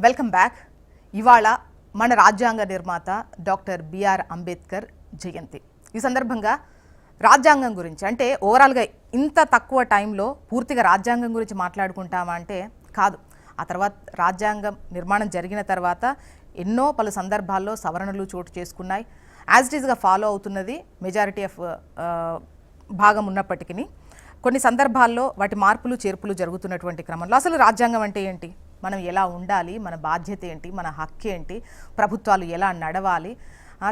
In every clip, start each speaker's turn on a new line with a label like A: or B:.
A: Welcome back. ఇవాళ మన రాజ్యాంగ నిర్మాత డాక్టర్ బిఆర్ అంబేద్కర్ జయంతి. ఈ సందర్భంగా రాజ్యాంగం గురించి అంటే ఓవరాల్గా ఇంత తక్కువ టైంలో పూర్తిగా రాజ్యాంగం గురించి మాట్లాడుకుంటామా అంటే కాదు. ఆ తర్వాత రాజ్యాంగం నిర్మాణం జరిగిన తర్వాత ఎన్నో పలు సందర్భాల్లో సవరణలు చోటు చేసుకున్నాయి. యాజ్ ఇట్ ఈస్గా ఫాలో అవుతున్నది మెజారిటీ ఆఫ్ భాగం ఉన్నప్పటికీ కొన్ని సందర్భాల్లో వాటి మార్పులు చేర్పులు జరుగుతున్నటువంటి క్రమంలో అసలు రాజ్యాంగం అంటే ఏంటి, మనం ఎలా ఉండాలి, మన బాధ్యత ఏంటి, మన హక్కు ఏంటి, ప్రభుత్వాలు ఎలా నడవాలి,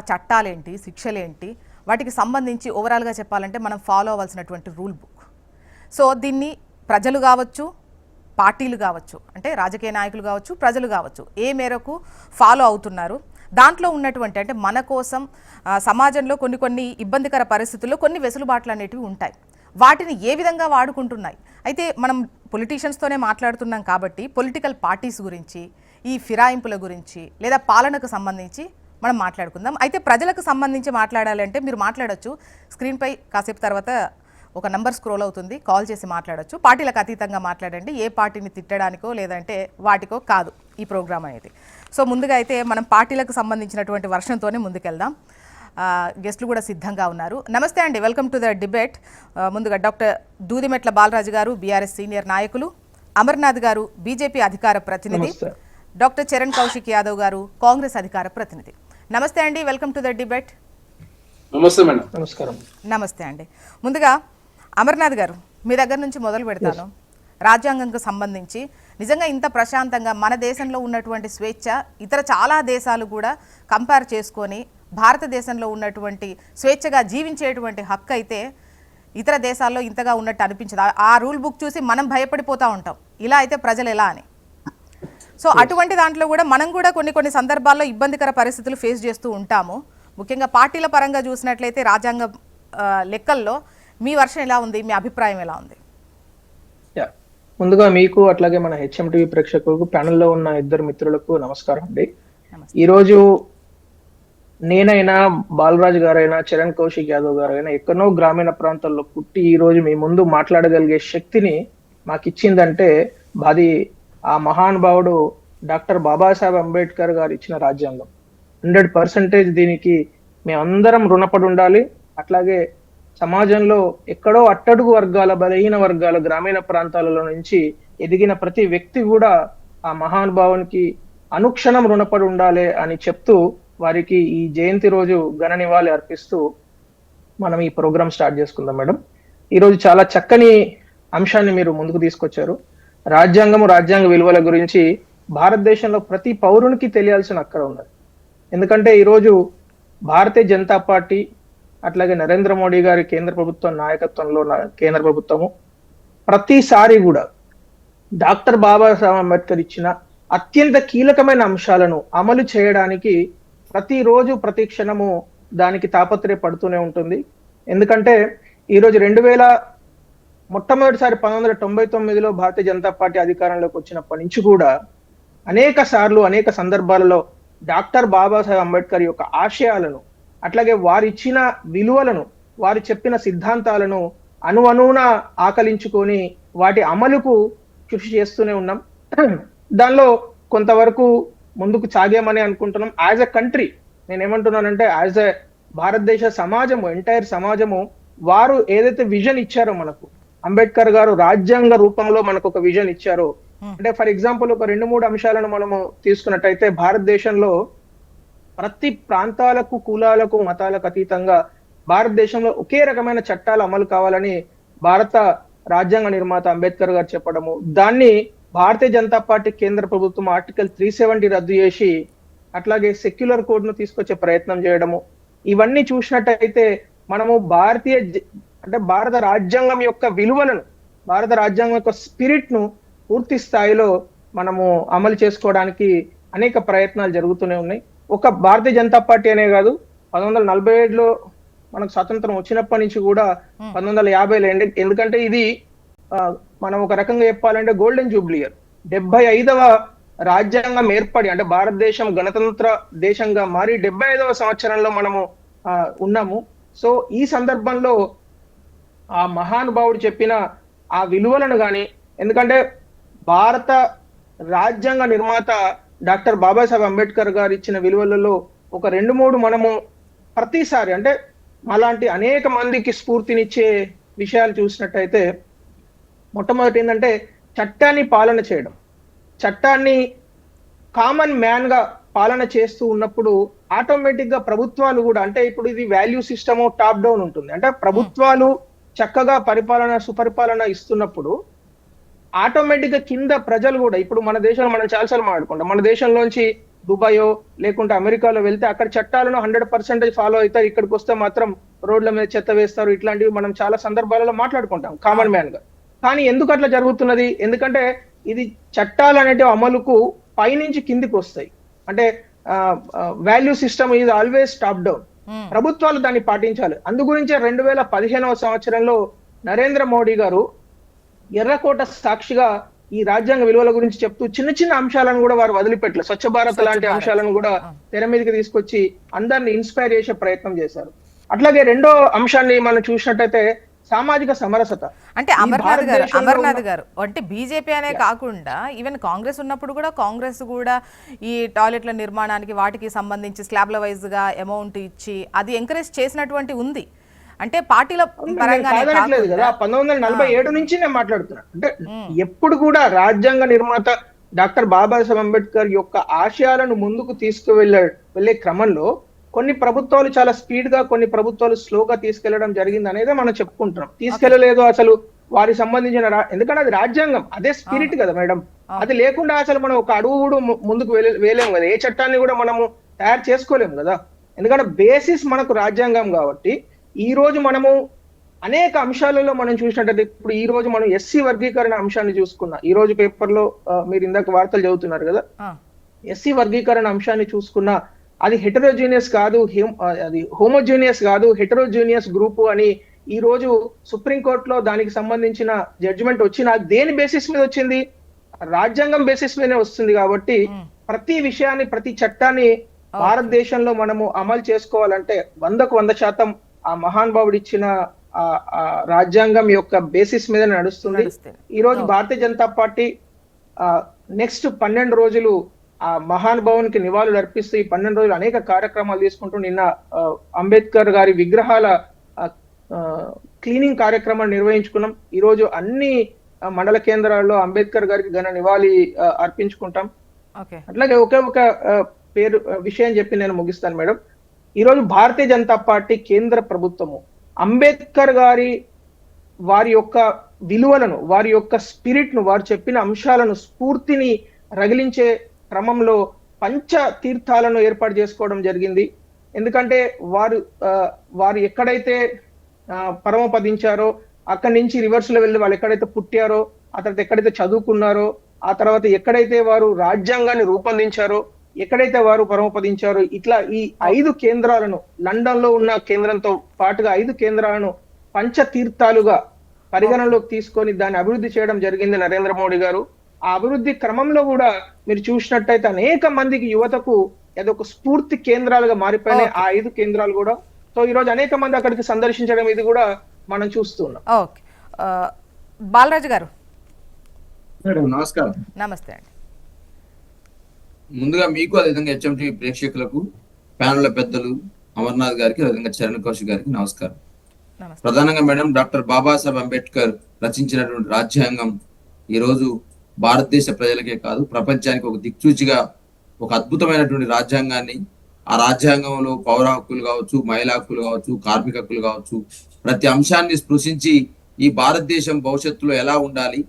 A: చట్టాలేంటి, శిక్షలేంటి, వాటికి సంబంధించి ఓవరాల్గా చెప్పాలంటే మనం ఫాలో అవ్వాల్సినటువంటి రూల్ బుక్. సో దీన్ని ప్రజలు కావచ్చు, పార్టీలు కావచ్చు, అంటే రాజకీయ నాయకులు కావచ్చు, ప్రజలు కావచ్చు, ఏ మేరకు ఫాలో అవుతున్నారు, దాంట్లో ఉన్నటువంటి అంటే మన కోసం సమాజంలో కొన్ని ఇబ్బందికర పరిస్థితుల్లో కొన్ని వెసులుబాట్లు అనేటివి ఉంటాయి, వాటిని ఏ విధంగా వాడుకుంటున్నాయి. అయితే మనం పొలిటీషియన్స్తోనే మాట్లాడుతున్నాం కాబట్టి పొలిటికల్ పార్టీస్ గురించి, ఈ ఫిరాయింపుల గురించి లేదా పాలనకు సంబంధించి మనం మాట్లాడుకుందాం. అయితే ప్రజలకు సంబంధించి మాట్లాడాలంటే మీరు మాట్లాడొచ్చు, స్క్రీన్పై కాసేపు తర్వాత ఒక నంబర్ స్క్రోల్ అవుతుంది, కాల్ చేసి మాట్లాడొచ్చు. పార్టీలకు అతీతంగా మాట్లాడండి, ఏ పార్టీని తిట్టడానికో లేదంటే వాటికో కాదు ఈ ప్రోగ్రామ్ అనేది. సో ముందుగా అయితే మనం పార్టీలకు సంబంధించినటువంటి వర్షంతోనే ముందుకెళ్దాం. గెస్టులు కూడా సిద్ధంగా ఉన్నారు. నమస్తే అండి, వెల్కమ్ టు ద డిబేట్. ముందుగా డాక్టర్ దూదిమెట్ల బాలరాజు గారు, బీఆర్ఎస్ సీనియర్ నాయకులు, అమర్నాథ్ గారు, బీజేపీ అధికార ప్రతినిధి, డాక్టర్ చరణ్ కౌశిక్ యాదవ్ గారు, కాంగ్రెస్ అధికార ప్రతినిధి. నమస్తే అండి, వెల్కమ్ టు ద డిబేట్. నమస్తే అండి. ముందుగా అమర్నాథ్ గారు, మీ దగ్గర నుంచి మొదలు పెడతాను. రాజ్యాంగంకు సంబంధించి నిజంగా ఇంత ప్రశాంతంగా మన దేశంలో ఉన్నటువంటి స్వేచ్ఛ ఇతర చాలా దేశాలు కూడా కంపేర్ చేసుకొని భారతదేశంలో ఉన్నటువంటి స్వేచ్ఛగా జీవించేటువంటి హక్కు అయితే ఇతర దేశాల్లో ఇంతగా ఉన్నట్టు అనిపించదు. ఆ రూల్ బుక్ చూసి మనం భయపడిపోతూ ఉంటాం, ఇలా అయితే ప్రజలు ఎలా అని. సో అటువంటి దాంట్లో కూడా మనం కూడా కొన్ని సందర్భాల్లో ఇబ్బందికర పరిస్థితులు ఫేస్ చేస్తూ ఉంటాము. ముఖ్యంగా పార్టీల పరంగా చూసినట్లయితే రాజ్యాంగ లెక్కల్లో మీ వర్షన్ ఎలా ఉంది, మీ అభిప్రాయం ఎలా ఉంది?
B: ముందుగా మీకు అట్లాగే మన హెచ్ఎంటీవీ ప్రేక్షకులకు, ప్యానెల్లో ఉన్న ఇద్దరు మిత్రులకు నమస్కారం అండి. ఈరోజు నేనైనా, బాలరాజు గారైనా, చరణ్ కౌశిక్ యాదవ్ గారైనా ఎక్కడో గ్రామీణ ప్రాంతాల్లో పుట్టి ఈ రోజు మీ ముందు మాట్లాడగలిగే శక్తిని మాకు ఇచ్చిందంటే అది ఆ మహానుభావుడు డాక్టర్ బాబాసాహెబ్ అంబేద్కర్ గారు ఇచ్చిన రాజ్యాంగం. 100% దీనికి మేమందరం రుణపడి ఉండాలి. అట్లాగే సమాజంలో ఎక్కడో అట్టడుగు వర్గాల, బలహీన వర్గాల, గ్రామీణ ప్రాంతాలలో నుంచి ఎదిగిన ప్రతి వ్యక్తి కూడా ఆ మహానుభావునికి అనుక్షణం రుణపడి ఉండాలి అని చెప్తూ వారికి ఈ జయంతి రోజు ఘన నివాళి అర్పిస్తూ మనం ఈ ప్రోగ్రామ్ స్టార్ట్ చేసుకుందాం. మేడం, ఈరోజు చాలా చక్కని అంశాన్ని మీరు ముందుకు తీసుకొచ్చారు. రాజ్యాంగ విలువల గురించి భారతదేశంలో ప్రతి పౌరునికి తెలియాల్సిన అక్కడ ఉన్నది. ఎందుకంటే ఈరోజు భారతీయ జనతా పార్టీ అట్లాగే నరేంద్ర మోడీ గారి కేంద్ర ప్రభుత్వం నాయకత్వంలో కేంద్ర ప్రభుత్వము ప్రతిసారి కూడా డాక్టర్ బాబాసాహెబ్ అంబేద్కర్ ఇచ్చిన అత్యంత కీలకమైన అంశాలను అమలు చేయడానికి ప్రతిరోజు ప్రతి క్షణము దానికి తాపత్రయపడుతూనే ఉంటుంది. ఎందుకంటే ఈరోజు మొట్టమొదటిసారి 1999లో భారతీయ జనతా పార్టీ అధికారంలోకి వచ్చినప్పటి నుంచి కూడా అనేక సార్లు అనేక సందర్భాలలో డాక్టర్ బాబాసాహెబ్ అంబేద్కర్ యొక్క ఆశయాలను, అట్లాగే వారు ఇచ్చిన విలువలను, వారు చెప్పిన సిద్ధాంతాలను అణువణువున ఆకలించుకొని వాటి అమలుకు కృషి చేస్తూనే ఉన్నాం. దానిలో కొంతవరకు ముందుకు సాగామని అనుకుంటున్నాం. యాజ్ ఎ కంట్రీ నేనేమంటున్నానంటే, యాజ్ ఎ భారతదేశ సమాజము, ఎంటైర్ సమాజము, వారు ఏదైతే విజన్ ఇచ్చారో మనకు, అంబేద్కర్ గారు రాజ్యాంగ రూపంలో మనకు ఒక విజన్ ఇచ్చారో, అంటే ఫర్ ఎగ్జాంపుల్ ఒక 2-3 అంశాలను మనము తీసుకున్నట్టయితే, భారతదేశంలో ప్రతి ప్రాంతాలకు, కులాలకు, మతాలకు అతీతంగా భారతదేశంలో ఒకే రకమైన చట్టాలు అమలు కావాలని భారత రాజ్యాంగ నిర్మాత అంబేద్కర్ గారు చెప్పడము, దాన్ని భారతీయ జనతా పార్టీ కేంద్ర ప్రభుత్వం ఆర్టికల్ 370 రద్దు చేసి అట్లాగే సెక్యులర్ కోడ్ ను తీసుకొచ్చే ప్రయత్నం చేయడము, ఇవన్నీ చూసినట్టయితే మనము భారత రాజ్యాంగం యొక్క విలువలను, భారత రాజ్యాంగం యొక్క స్పిరిట్ ను పూర్తి స్థాయిలో మనము అమలు చేసుకోవడానికి అనేక ప్రయత్నాలు జరుగుతూనే ఉన్నాయి. ఒక భారతీయ జనతా పార్టీ అనే కాదు, 1947లో మనకు స్వాతంత్రం వచ్చినప్పటి నుంచి కూడా 1950లో, ఎందుకంటే ఇది మనం ఒక రకంగా చెప్పాలంటే గోల్డెన్ జూబ్లీ ఇయర్. 75వ రాజ్యాంగం ఏర్పడి, అంటే భారతదేశం గణతంత్ర దేశంగా మారి 75వ సంవత్సరంలో మనము ఉన్నాము. సో ఈ సందర్భంలో ఆ మహానుభావుడు చెప్పిన ఆ విలువలను కానీ, ఎందుకంటే భారత రాజ్యాంగ నిర్మాత డాక్టర్ బాబాసాహెబ్ అంబేద్కర్ గారు ఇచ్చిన విలువలలో ఒక 2-3 మనము ప్రతిసారి అంటే అలాంటి అనేక మందికి స్ఫూర్తినిచ్చే విషయాలు చూసినట్టయితే, మొట్టమొదటి ఏంటంటే చట్టాన్ని పాలన చేయడం. చట్టాన్ని కామన్ మ్యాన్ గా పాలన చేస్తూ ఉన్నప్పుడు ఆటోమేటిక్ గా ప్రభుత్వాలు కూడా, అంటే ఇప్పుడు ఇది వాల్యూ సిస్టమ్ టాప్ డౌన్ ఉంటుంది. అంటే ప్రభుత్వాలు చక్కగా సుపరిపాలన ఇస్తున్నప్పుడు ఆటోమేటిక్ గా కింద ప్రజలు కూడా, ఇప్పుడు మన దేశంలో మనం చాలాసార్లు మాట్లాడుకుంటాం, మన దేశంలోంచి దుబాయో లేకుంటే అమెరికాలో వెళ్తే అక్కడ చట్టాలను 100% ఫాలో అవుతారు, ఇక్కడికి వస్తే మాత్రం రోడ్ల మీద చెత్త వేస్తారు, ఇట్లాంటివి మనం చాలా సందర్భాలలో మాట్లాడుకుంటాం కామన్ మ్యాన్ గా. కానీ ఎందుకు అట్లా జరుగుతున్నది? ఎందుకంటే ఇది చట్టాలు అనేటివి అమలుకు పైనుంచి కిందికి వస్తాయి. అంటే value system is always top down. ప్రభుత్వాలు దాన్ని పాటించాలి. అందు గురించే 2015వ సంవత్సరంలో నరేంద్ర మోడీ గారు ఎర్రకోట సాక్షిగా ఈ రాజ్యాంగ విలువల గురించి చెప్తూ చిన్న చిన్న అంశాలను కూడా వారు వదిలిపెట్టలేదు. స్వచ్ఛ భారత్ లాంటి అంశాలను కూడా తెర మీదకి తీసుకొచ్చి అందరిని ఇన్స్పైర్ చేసే ప్రయత్నం చేశారు. అట్లాగే రెండో అంశాన్ని మనం చూసినట్టయితే సామాజిక సమరసత.
A: అంటే అమర్నాథ్ గారు అంటే బీజేపీ అనే కాకుండా ఈవెన్ కాంగ్రెస్ ఉన్నప్పుడు కూడా కాంగ్రెస్ కూడా ఈ టాయిలెట్ల నిర్మాణానికి వాటికి సంబంధించి స్లాబ్ల వైజ్ గా అమౌంట్ ఇచ్చి అది ఎంకరేజ్ చేసినటువంటి ఉంది. అంటే పార్టీల పరంగానే
B: కదా. 1947 నుంచి నేను మాట్లాడుతున్నా. అంటే ఎప్పుడు కూడా రాజ్యాంగ నిర్మాత డాక్టర్ బాబాసాహెబ్ అంబేద్కర్ యొక్క ఆశయాలను ముందుకు తీసుకువెళ్ళే క్రమంలో కొన్ని ప్రభుత్వాలు చాలా స్పీడ్ గా, కొన్ని ప్రభుత్వాలు స్లోగా తీసుకెళ్లడం జరిగింది అనేది మనం చెప్పుకుంటున్నాం. తీసుకెళ్లలేదు అసలు వారికి సంబంధించిన ఎందుకంటే అది రాజ్యాంగం, అదే స్పిరిట్ కదా మేడం. అది లేకుండా అసలు మనం ఒక అడుగు కూడా ముందుకు వేయలేము కదా, ఏ చట్టాన్ని కూడా మనము తయారు చేసుకోలేము కదా. ఎందుకంటే బేసిస్ మనకు రాజ్యాంగం కాబట్టి. ఈ రోజు మనము అనేక అంశాలలో మనం చూసినట్టయితే, ఇప్పుడు ఈ రోజు మనం ఎస్సీ వర్గీకరణ అంశాన్ని చూసుకున్నా, ఈ రోజు పేపర్ లో మీరు ఇందాక వార్తలు చదువుతున్నారు కదా, ఎస్సీ వర్గీకరణ అంశాన్ని చూసుకున్నా అది హెటరోజీనియస్ కాదు, అది హోమోజీనియస్ కాదు, హెటరోజీనియస్ గ్రూప్ అని ఈ రోజు సుప్రీంకోర్టులో దానికి సంబంధించిన జడ్జిమెంట్ వచ్చిన దేని బేసిస్ మీద వచ్చింది? రాజ్యాంగం బేసిస్ మీదనే వస్తుంది. కాబట్టి ప్రతి విషయాన్ని, ప్రతి చట్టాన్ని భారతదేశంలో మనము అమలు చేసుకోవాలంటే 100% ఆ మహానుభావుడు ఇచ్చిన ఆ రాజ్యాంగం యొక్క బేసిస్ మీద నడుస్తుంది. ఈ రోజు భారతీయ జనతా పార్టీ నెక్స్ట్ 12 రోజులు ఆ మహానుభావునికి నివాళులు అర్పిస్తూ ఈ 12 రోజులు అనేక కార్యక్రమాలు తీసుకుంటూ, నిన్న అంబేద్కర్ గారి విగ్రహాల క్లీనింగ్ కార్యక్రమాన్ని నిర్వహించుకున్నాం. ఈ రోజు అన్ని మండల కేంద్రాల్లో అంబేద్కర్ గారికి ఘన నివాళి అర్పించుకుంటాం. అట్లాగే ఒకే ఒక విషయం చెప్పి నేను ముగిస్తాను మేడం. ఈ రోజు భారతీయ జనతా పార్టీ కేంద్ర ప్రభుత్వము అంబేద్కర్ గారి వారి యొక్క విలువలను, వారి యొక్క స్పిరిట్ ను, వారు చెప్పిన అంశాలను, స్ఫూర్తిని రగిలించే క్రమంలో పంచ తీర్థాలను ఏర్పాటు చేసుకోవడం జరిగింది. ఎందుకంటే వారు ఎక్కడైతే పరమపదించారో అక్కడి నుంచి రివర్స్ లో వెళ్ళి వాళ్ళు ఎక్కడైతే పుట్టారో, ఆ తర్వాత ఎక్కడైతే చదువుకున్నారో, ఆ తర్వాత ఎక్కడైతే వారు రాజ్యాంగాన్ని రూపొందించారో, ఎక్కడైతే వారు పరమపదించారో, ఇట్లా ఈ 5 కేంద్రాలను, లండన్ లో ఉన్న కేంద్రంతో పాటుగా 5 కేంద్రాలను పంచతీర్థాలుగా పరిగణలోకి తీసుకొని దాన్ని అభివృద్ధి చేయడం జరిగింది నరేంద్ర మోడీ గారు. ఆ అభివృద్ధి క్రమంలో కూడా మీరు చూసినట్టయితే అనేక మందికి, యువతకు ఏదొక స్ఫూర్తి కేంద్రాలుగా మారిపోయినాయి ఆ 5 కేంద్రాలు కూడా. సో ఈ రోజు అనేక మంది అక్కడికి సందర్శించడం ఇది కూడా మనం చూస్తున్నాం.
A: ఓకే, బాలరాజు గారు
C: నమస్కారం.
A: నమస్తే అండి.
C: ముందుగా మీకు, అదేవిధంగా హెచ్ఎంటీవీ ప్రేక్షకులకు, ప్యానెల్ పెద్దలు అమర్నాథ్ గారికి, అదేవిధంగా చరణ్ కౌశిక్ గారికి నమస్కారం. ప్రధానంగా మేడం, డాక్టర్ బాబాసాహెబ్ అంబేద్కర్ రచించినటువంటి రాజ్యాంగం ఈ రోజు భారతదేశ ప్రజలకే కాదు, ప్రపంచానికి ఒక దిక్సూచిగా ఒక అద్భుతమైనటువంటి రాజ్యాంగాన్ని, ఆ రాజ్యాంగంలో పౌర హక్కులు కావచ్చు, మహిళా హక్కులు కావచ్చు, కార్మిక హక్కులు కావచ్చు, ప్రతి అంశాన్ని స్పృశించి ఈ భారతదేశం భవిష్యత్తులో ఎలా ఉండాలి,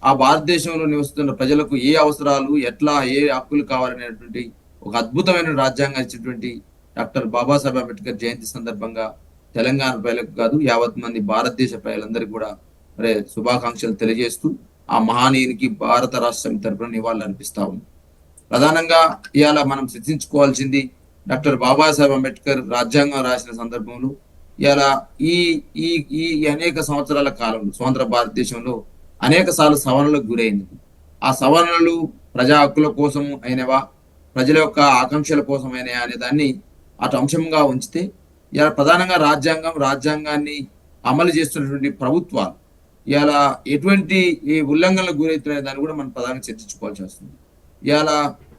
C: ఆ భారతదేశంలో నివసిస్తున్న ప్రజలకు ఏ అవసరాలు, ఎట్లా ఏ హక్కులు కావాలనేటువంటి ఒక అద్భుతమైన రాజ్యాంగం ఇచ్చినటువంటి డాక్టర్ బాబాసాహెబ్ అంబేద్కర్ జయంతి సందర్భంగా తెలంగాణ ప్రజలకు కాదు, యావత్ మంది భారతదేశ ప్రజలందరికీ కూడా శుభాకాంక్షలు తెలియజేస్తూ ఆ మహానీయునికి భారత రాష్ట్రం తరపున నివాళులు అర్పిస్తా ఉంది. ప్రధానంగా ఇవాళ మనం చర్చించుకోవాల్సింది డాక్టర్ బాబాసాహెబ్ అంబేద్కర్ రాజ్యాంగం రాసిన సందర్భంలో ఇవాళ ఈ ఈ ఈ అనేక సంవత్సరాల కాలంలో స్వతంత్ర భారతదేశంలో అనేక సార్లు సవరణలకు గురైంది. ఆ సవరణలు ప్రజా హక్కుల కోసం అయినవా, ప్రజల యొక్క ఆకాంక్షల కోసం అయినా అనే దాన్ని అటు అంశంగా ఉంచితే, ఇలా ప్రధానంగా రాజ్యాంగాన్ని అమలు చేస్తున్నటువంటి ప్రభుత్వాలు ఇవాళ ఎటువంటి ఈ ఉల్లంఘనలకు గురవుతున్న దాన్ని కూడా మనం ప్రధానంగా చర్చించుకోవాల్సి వస్తుంది. ఇవాళ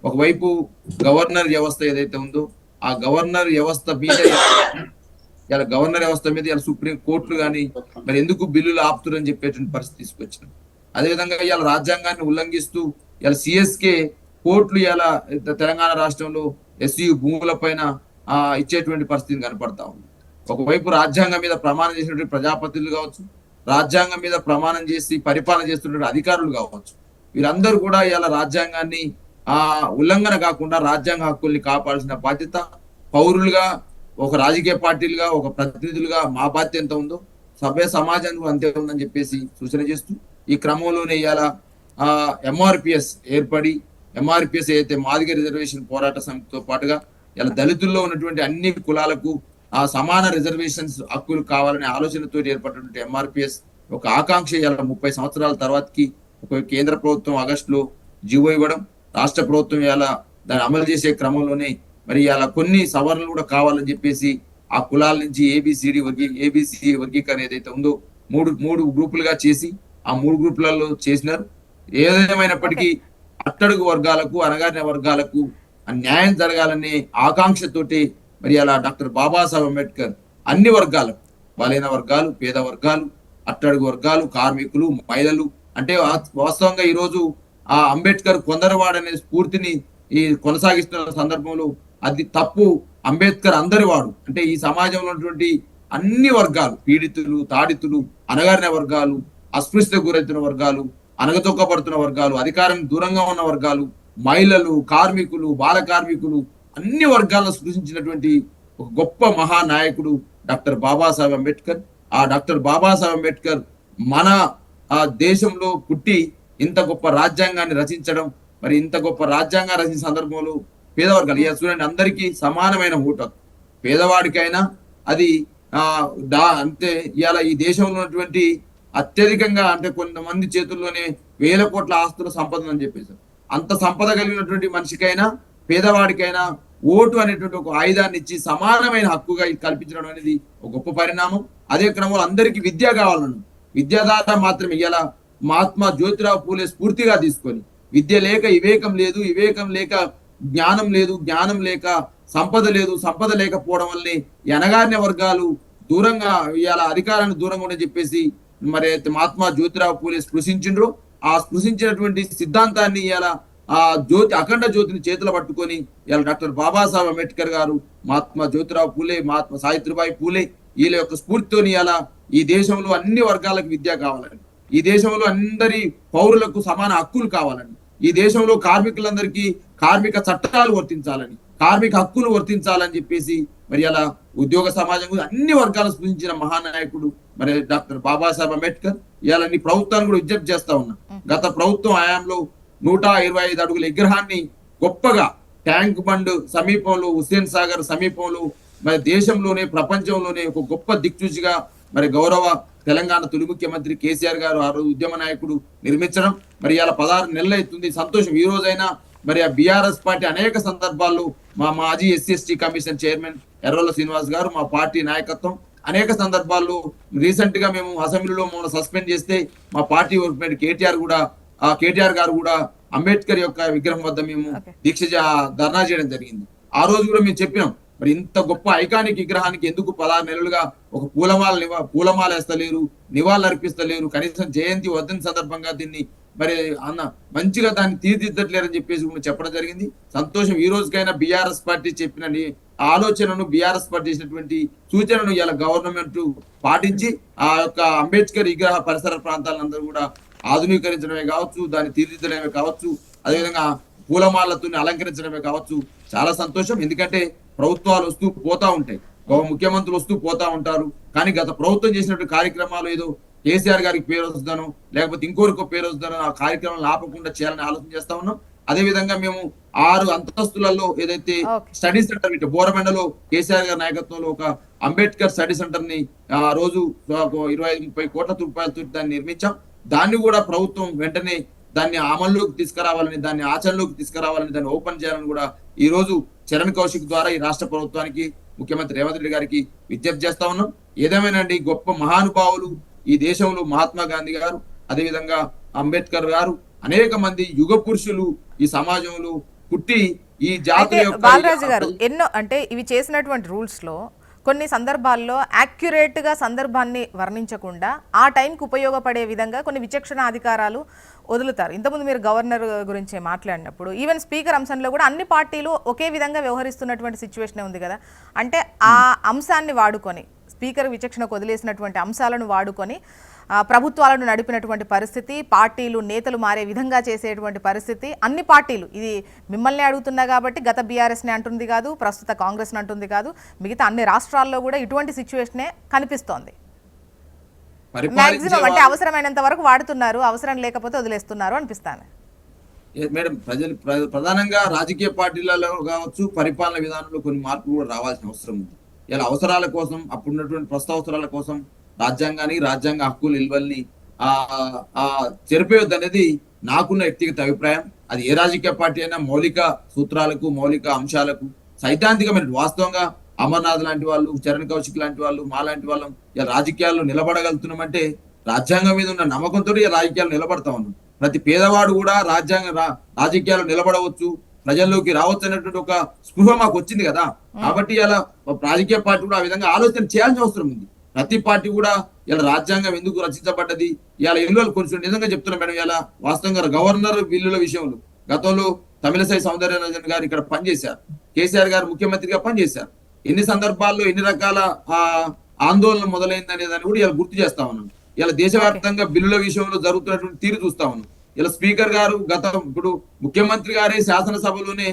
C: ఒకవైపు గవర్నర్ వ్యవస్థ ఏదైతే ఉందో ఆ గవర్నర్ వ్యవస్థ మీద ఇలా గవర్నర్ వ్యవస్థ మీద ఇలా సుప్రీం కోర్టులు కానీ మరి ఎందుకు బిల్లులు ఆపుతురని చెప్పేటువంటి పరిస్థితి తీసుకొచ్చినాం. అదేవిధంగా ఇవాళ రాజ్యాంగాన్ని ఉల్లంఘిస్తూ ఇలా సిఎస్కే కోర్టులు ఇలా తెలంగాణ రాష్ట్రంలో ఎస్యు భూముల పైన ఇచ్చేటువంటి పరిస్థితి కనపడతా ఉంది. ఒకవైపు రాజ్యాంగం మీద ప్రమాణం చేసినటువంటి ప్రజాప్రతినిధులు కావచ్చు, రాజ్యాంగం మీద ప్రమాణం చేసి పరిపాలన చేస్తున్నటువంటి అధికారులు కావచ్చు, వీరందరూ కూడా ఇలా రాజ్యాంగాన్ని ఉల్లంఘన కాకుండా రాజ్యాంగ హక్కుల్ని కాపాడాల్సిన బాధ్యత పౌరులుగా, ఒక రాజకీయ పార్టీలుగా, ఒక ప్రతినిధులుగా మా బాధ్యత ఎంత ఉందో సభ్య సమాజానికి అంతే ఉందని చెప్పేసి సూచన చేస్తూ ఈ క్రమంలోనే ఇవాళ ఎంఆర్పిఎస్ ఏర్పడి ఎంఆర్పిఎస్ అయితే మాదిగ రిజర్వేషన్ పోరాట సమితితో పాటుగా ఇలా దళితుల్లో ఉన్నటువంటి అన్ని కులాలకు సమాన రిజర్వేషన్స్ హక్కులు కావాలనే ఆలోచనతో ఏర్పడినటువంటి ఎంఆర్పిఎస్ ఒక ఆకాంక్ష ఇలా 30 సంవత్సరాల తర్వాతకి ఒక కేంద్ర ప్రభుత్వం ఆగస్టులో జీవో ఇవ్వడం, రాష్ట్ర ప్రభుత్వం ఇలా దాన్ని అమలు చేసే క్రమంలోనే మరి ఇలా కొన్ని సవరణలు కూడా కావాలని చెప్పేసి ఆ కులాల నుంచి ఏబిసి వర్గీకరణ ఏదైతే ఉందో మూడు గ్రూపులుగా చేసి ఆ 3 గ్రూపులలో చేసినారు. ఏదేమైనప్పటికీ అట్టడుగు వర్గాలకు, అణగారిన వర్గాలకు న్యాయం జరగాలనే ఆకాంక్షతోటి మరి అలా డాక్టర్ బాబాసాహెబ్ అంబేద్కర్ అన్ని వర్గాలకు, బలైన వర్గాలు, పేద వర్గాలు, అట్టడుగు వర్గాలు, కార్మికులు, మహిళలు అంటే వాస్తవంగా ఈరోజు ఆ అంబేద్కర్ కొందరివాడనే స్ఫూర్తిని కొనసాగిస్తున్న సందర్భంలో అది తప్పు. అంబేద్కర్ అందరి వాడు అంటే ఈ సమాజంలో ఉన్నటువంటి అన్ని వర్గాలు, పీడితులు, తాడితులు, అణగారిన వర్గాలు, అస్పృశ్యతకు గురవుతున్న వర్గాలు, అణగతొక్కబడుతున్న వర్గాలు, అధికారం దూరంగా ఉన్న వర్గాలు, మహిళలు, కార్మికులు, బాల కార్మికులు, అన్ని వర్గాలను సృష్టించినటువంటి ఒక గొప్ప మహానాయకుడు డాక్టర్ బాబాసాహెబ్ అంబేద్కర్. ఆ డాక్టర్ బాబాసాహెబ్ అంబేద్కర్ మన దేశంలో పుట్టి ఇంత గొప్ప రాజ్యాంగాన్ని రచించడం, మరి ఇంత గొప్ప రాజ్యాంగాన్ని రచించిన సందర్భంలో పేదవర్గాలు చూడండి అందరికీ సమానమైన ఓటు, పేదవాడికైనా అది అంతే. ఇవాళ ఈ దేశంలో ఉన్నటువంటి అత్యధికంగా అంటే కొంతమంది చేతుల్లోనే 1000 కోట్ల ఆస్తుల సంపద అని చెప్పేశారు. అంత సంపద కలిగినటువంటి మనిషికైనా పేదవాడికైనా ఓటు అనేటువంటి ఒక ఆయుధాన్ని ఇచ్చి సమానమైన హక్కుగా కల్పించడం అనేది ఒక గొప్ప పరిణామం. అదే క్రమంలో అందరికీ విద్య కావాలను, విద్య ద్వారా మాత్రమే ఇలా మహాత్మా జ్యోతిరావు పూలే స్ఫూర్తిగా తీసుకొని విద్య లేక వివేకం లేదు, వివేకం లేక జ్ఞానం లేదు, జ్ఞానం లేక సంపద లేదు, సంపద లేకపోవడం వల్లే ఈ అణగారిన వర్గాలు దూరంగా ఇవాళ అధికారాన్ని దూరంగా ఉండని చెప్పేసి మరి మహాత్మా జ్యోతిరావు పూలే స్పృశించిండ్రు. ఆ స్పృశించినటువంటి సిద్ధాంతాన్ని ఇవాళ ఆ అఖండ జ్యోతిని చేతులు పట్టుకొని ఇవాళ డాక్టర్ బాబాసాహెబ్ అంబేద్కర్ గారు, మహాత్మా జ్యోతిరావు పూలే, మహాత్మా సావిత్రిబాయి పూలే వీళ్ళ యొక్క స్ఫూర్తితోని ఇవాళ ఈ దేశంలో అన్ని వర్గాలకు విద్య కావాలని, ఈ దేశంలో అందరి పౌరులకు సమాన హక్కులు కావాలని, ఈ దేశంలో కార్మికులందరికీ కార్మిక చట్టాలు వర్తించాలని, కార్మిక హక్కులు వర్తించాలని చెప్పేసి మరి అలా ఉద్యోగ సమాజం అన్ని వర్గాలు స్పృశించిన మహానాయకుడు మరి డాక్టర్ బాబాసాహెబ్ అంబేద్కర్. ఇవాళ నీ ప్రభుత్వాన్ని కూడా విజ్ఞప్తి చేస్తా ఉన్నా, గత ప్రభుత్వం హయాంలో 125 అడుగుల విగ్రహాన్ని గొప్పగా ట్యాంక్ బండ్ సమీపంలో, హుస్సేన్ సాగర్ సమీపంలో మరి దేశంలోనే ప్రపంచంలోనే ఒక గొప్ప దిక్సూచిగా మరి గౌరవ తెలంగాణ తొలి ముఖ్యమంత్రి కేసీఆర్ గారు ఆ రోజు ఉద్యమ నాయకుడు నిర్మించడం మరి ఇలా 16 నెలలు అవుతుంది. సంతోషం. ఈ రోజైనా మరి ఆ బీఆర్ఎస్ పార్టీ అనేక సందర్భాల్లో మా మాజీ SC commission chairman Errolla Srinivas గారు, మా పార్టీ నాయకత్వం అనేక సందర్భాల్లో రీసెంట్ గా మేము అసెంబ్లీలో మమ్మల్ని సస్పెండ్ చేస్తే మా పార్టీ వర్క్ కేటీఆర్ గారు కూడా అంబేద్కర్ యొక్క విగ్రహం వద్ద మేము దీక్ష ధర్నా చేయడం జరిగింది. ఆ రోజు కూడా మేము చెప్పినాం మరి ఇంత గొప్ప ఐకానిక్ విగ్రహానికి ఎందుకు 16 నెలలుగా ఒక పూలమాల వేస్తలేరు, నివాళులు అర్పిస్తలేరు, కనీసం జయంతి వర్ధంతి సందర్భంగా దీన్ని మరి మంచిగా దాన్ని తీర్చిదిద్దట్లేరని చెప్పేసి కూడా చెప్పడం జరిగింది. సంతోషం. ఈ రోజుకైనా బీఆర్ఎస్ పార్టీ చెప్పిన ఆలోచనను, బీఆర్ఎస్ పార్టీ చేసినటువంటి సూచనను ఇలా గవర్నమెంట్ పాటించి ఆ యొక్క అంబేద్కర్ విగ్రహ పరిసర ప్రాంతాలందరూ కూడా ఆధునీకరించడమే కావచ్చు, దాన్ని తీర్చిదిద్దడమే కావచ్చు, అదేవిధంగా పూలమాలతో అలంకరించడమే కావచ్చు. చాలా సంతోషం. ఎందుకంటే ప్రభుత్వాలు వస్తూ పోతా ఉంటాయి, ముఖ్యమంత్రులు వస్తూ పోతా ఉంటారు. కానీ గత ప్రభుత్వం చేసినటువంటి కార్యక్రమాలు ఏదో కేసీఆర్ గారికి పేరు వస్తుందనో లేకపోతే ఇంకొకరికో పేరు వస్తుందనో ఆ కార్యక్రమాలను ఆపకుండా చేయాలని ఆలోచన చేస్తా ఉన్నాం. అదే విధంగా మేము 6 అంతస్తులలో ఏదైతే స్టడీ సెంటర్ బోరబండలో కేసీఆర్ గారి నాయకత్వంలో ఒక అంబేద్కర్ స్టడీ సెంటర్ ని ఆ రోజు 25-30 కోట్ల రూపాయలతో దాన్ని నిర్మించాం. దాన్ని కూడా ప్రభుత్వం వెంటనే దాన్ని అమల్లోకి తీసుకురావాలని, దాన్ని ఆచరణలోకి తీసుకురావాలని, దాన్ని ఓపెన్ చేయాలని కూడా ఈ రోజు చరణ్ కౌశిక్ ద్వారా ఈ రాష్ట్ర ప్రభుత్వానికి, ముఖ్యమంత్రి రేవంత్ రెడ్డి గారికి విజ్ఞప్తి చేస్తా ఉన్నాం. ఏదేమైనా గొప్ప మహానుభావులు ఈ దేశంలో మహాత్మా గాంధీ గారు, అదేవిధంగా అంబేద్కర్ గారు, అనేక మంది యుగ పురుషులు ఈ సమాజంలో పుట్టి ఈ జాతుల
A: అయితే
C: యొక్క
A: బాలరాజు గారు ఎన్నో అంటే ఇవి చేసినటువంటి రూల్స్లో కొన్ని సందర్భాల్లో యాక్యురేట్గా సందర్భాన్ని వర్ణించకుండా ఆ టైంకి ఉపయోగపడే విధంగా కొన్ని విచక్షణ అధికారాలు వదులుతారు. ఇంతకుముందు మీరు గవర్నర్ గురించి మాట్లాడినప్పుడు ఈవెన్ స్పీకర్ అంశంలో కూడా అన్ని పార్టీలు ఒకే విధంగా వ్యవహరిస్తున్నటువంటి సిచ్యువేషనే ఉంది కదా. అంటే ఆ అంశాన్ని వాడుకొని స్పీకర్ విచక్షణకు వదిలేసినటువంటి అంశాలను వాడుకొని ప్రభుత్వాలను నడిపినటువంటి పరిస్థితి, పార్టీలు నేతలు మారే విధంగా చేసేటువంటి పరిస్థితి, అన్ని పార్టీలు ఇది మిమ్మల్ని అడుగుతున్నా కాబట్టి గత బీఆర్ఎస్ని అంటుంది కాదు, ప్రస్తుత కాంగ్రెస్ని అంటుంది కాదు, మిగతా అన్ని రాష్ట్రాల్లో కూడా ఇటువంటి సిచ్యువేషనే కనిపిస్తోంది. మ్యాక్సిమం అంటే అవసరమైనంత వరకు వాడుతున్నారు, అవసరం లేకపోతే వదిలేస్తున్నారు అనిపిస్తాను.
C: మేడం, ప్రధానంగా రాజకీయ పార్టీలలో కావచ్చు, పరిపాలన విధానంలో కొన్ని మార్పులు కూడా రావాల్సిన అవసరం ఉంది. ఇలా అవసరాల కోసం, అప్పుడున్నటువంటి ప్రస్తుత అవసరాల కోసం రాజ్యాంగాన్ని, రాజ్యాంగ హక్కులు నిల్వల్ని చెరిపేయొద్దు అనేది నాకున్న వ్యక్తిగత అభిప్రాయం. అది ఏ రాజకీయ పార్టీ అయినా మౌలిక సూత్రాలకు, మౌలిక అంశాలకు సైద్ధాంతికమైన, వాస్తవంగా అమర్నాథ్ లాంటి వాళ్ళు, చరణ్ కౌశిక్ లాంటి వాళ్ళు, మా లాంటి వాళ్ళం ఇలా రాజకీయాల్లో నిలబడగలుగుతున్నామంటే రాజ్యాంగం మీద ఉన్న నమ్మకంతో రాజకీయాలు నిలబడతా ఉన్నాం. ప్రతి పేదవాడు కూడా రాజకీయాలు నిలబడవచ్చు, ప్రజల్లోకి రావచ్చు అనేటువంటి ఒక స్పృహ మాకు వచ్చింది కదా. కాబట్టి ఇలా రాజకీయ పార్టీ కూడా ఆ విధంగా ఆలోచన చేయాల్సిన అవసరం ఉంది. ప్రతి పార్టీ కూడా ఇలా రాజ్యాంగం ఎందుకు రచించబడ్డది, ఇలా ఎన్నికలు కొంచెం నిజంగా చెప్తున్నాం మేడం. ఇలా వాస్తవంగా గవర్నర్ బిల్లుల విషయంలో గతంలో తమిళసై సౌందరరాజన్ గారు ఇక్కడ పనిచేశారు, కేసీఆర్ గారు ముఖ్యమంత్రిగా పనిచేశారు. ఎన్ని సందర్భాల్లో ఎన్ని రకాల ఆందోళన మొదలైంది అనే దాన్ని కూడా ఇలా గుర్తు చేస్తా ఉన్నాం. ఇలా దేశవ్యాప్తంగా బిల్లుల విషయంలో జరుగుతున్నటువంటి తీరు చూస్తా ఉన్నాం. ఇలా స్పీకర్ గారు ఇప్పుడు ముఖ్యమంత్రి గారే శాసనసభలోనే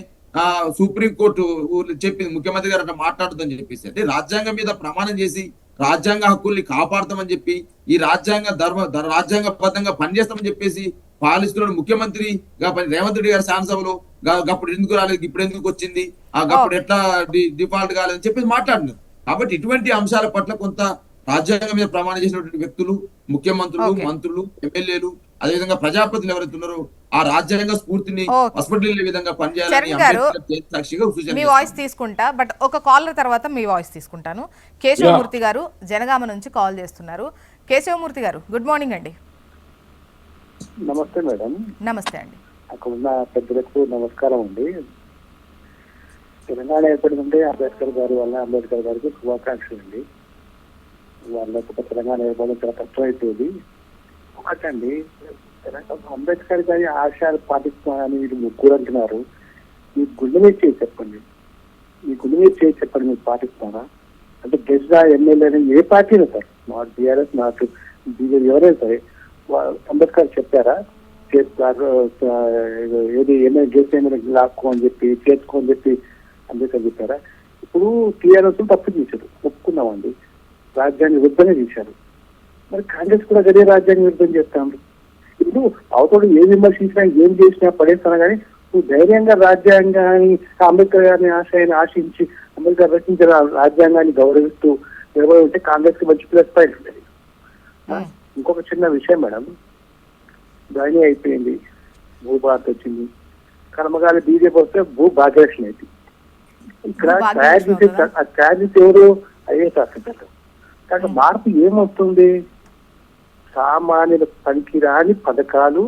C: సుప్రీంకోర్టు చెప్పింది, ముఖ్యమంత్రి గారు అట్లా మాట్లాడుతుందని చెప్పేసి. అంటే రాజ్యాంగం మీద ప్రమాణం చేసి రాజ్యాంగ హక్కుల్ని కాపాడతామని చెప్పి, ఈ రాజ్యాంగబద్ధంగా పనిచేస్తామని చెప్పేసి పాలిస్తున్న ముఖ్యమంత్రి రేవంత్ రెడ్డి గారి శాసనసభలో అప్పుడు ఎందుకు రాలేదు, ఇప్పుడు ఎందుకు వచ్చింది, అప్పుడు ఎట్లా డిఫాల్ట్ కాలేదని చెప్పేసి మాట్లాడినారు. కాబట్టి ఇటువంటి అంశాల పట్ల కొంత రాజ్యాంగం మీద ప్రమాణం చేసినటువంటి వ్యక్తులు, ముఖ్యమంత్రులు, మంత్రులు, ఎమ్మెల్యేలు, అదేవిధంగా ప్రజాప్రతినిధులు ఎవరైతే ఉన్నారో ఆ రాజ్యాంగ స్ఫూర్తిని హాస్పిటల్ విధంగా పనిచేయాలని సాక్షిగా
A: మీ వాయిస్ తీసుకుంటా. బట్ ఒక కాలర్ తర్వాత మీ వాయిస్ తీసుకుంటాను. కేశవమూర్తి గారు జనగామ నుంచి కాల్ చేస్తున్నారు. కేశవమూర్తి గారు, గుడ్ మార్నింగ్ అండి.
D: నమస్తే మేడం.
A: నమస్తే అండి.
D: అక్కడ ఉన్న పెద్దలకు నమస్కారం అండి. తెలంగాణ ఏర్పడిందంటే అంబేద్కర్ గారికి శుభాకాంక్షలు అండి. వాళ్ళకు తెలంగాణ ఏర్పడడం చాలా కష్టమైపోయింది. ఒకటండి, అంబేద్కర్ గారి ఆశయాలు పాటిస్తామని వీళ్ళు ముగ్గురు అంటున్నారు. మీ గుండె మీద చేసి చెప్పండి, మీరు పాటిస్తారా? అంటే గెస్ట్గా ఎమ్మెల్యేని ఏ పార్టీలో sir, not BRS, not BJP, ఎవరైనా సరే అంబేద్కర్ చెప్పారా ఏది ఎమ్మెల్యే గెస్ట్ ఎమ్మెల్యే లాక్కో అని చెప్పి, చేర్చుకో అని చెప్పి అంబేద్కర్ చెప్పారా? ఇప్పుడు టీఆర్ఎస్ తప్పు చేశారు, ఒప్పుకున్నామండి, రాజ్యాంగ విరుద్ధంగా చేశారు. మరి కాంగ్రెస్ కూడా గదే రాజ్యాంగ విరుద్ధం చేస్తాను. ఇప్పుడు అవతోడు ఏం విమర్శించినా, ఏం చేసినా పడేస్తాను. కానీ నువ్వు ధైర్యంగా రాజ్యాంగాన్ని, అంబేద్కర్ గారిని ఆశయాన్ని ఆశించి అంబేద్కర్ రచించిన రాజ్యాంగాన్ని గౌరవిస్తూ నిలబడి ఉంటే కాంగ్రెస్ కి మంచి ప్లస్ పాయింట్ ఉంటుంది. ఇంకొక చిన్న విషయం మేడం, జాయిన్ అయిపోయింది, భూభారత్ వచ్చింది, కర్మగాలి బీజేపీ వస్తే భాగ్యలక్ష్మి అయింది. ఇక్కడ తయారు చేసే ఎవరు ఐఏఎస్ ఆఫీసర్లు. కానీ మార్పు ఏమవుతుంది? సామాన్యుల పనికిరాని పథకాలు,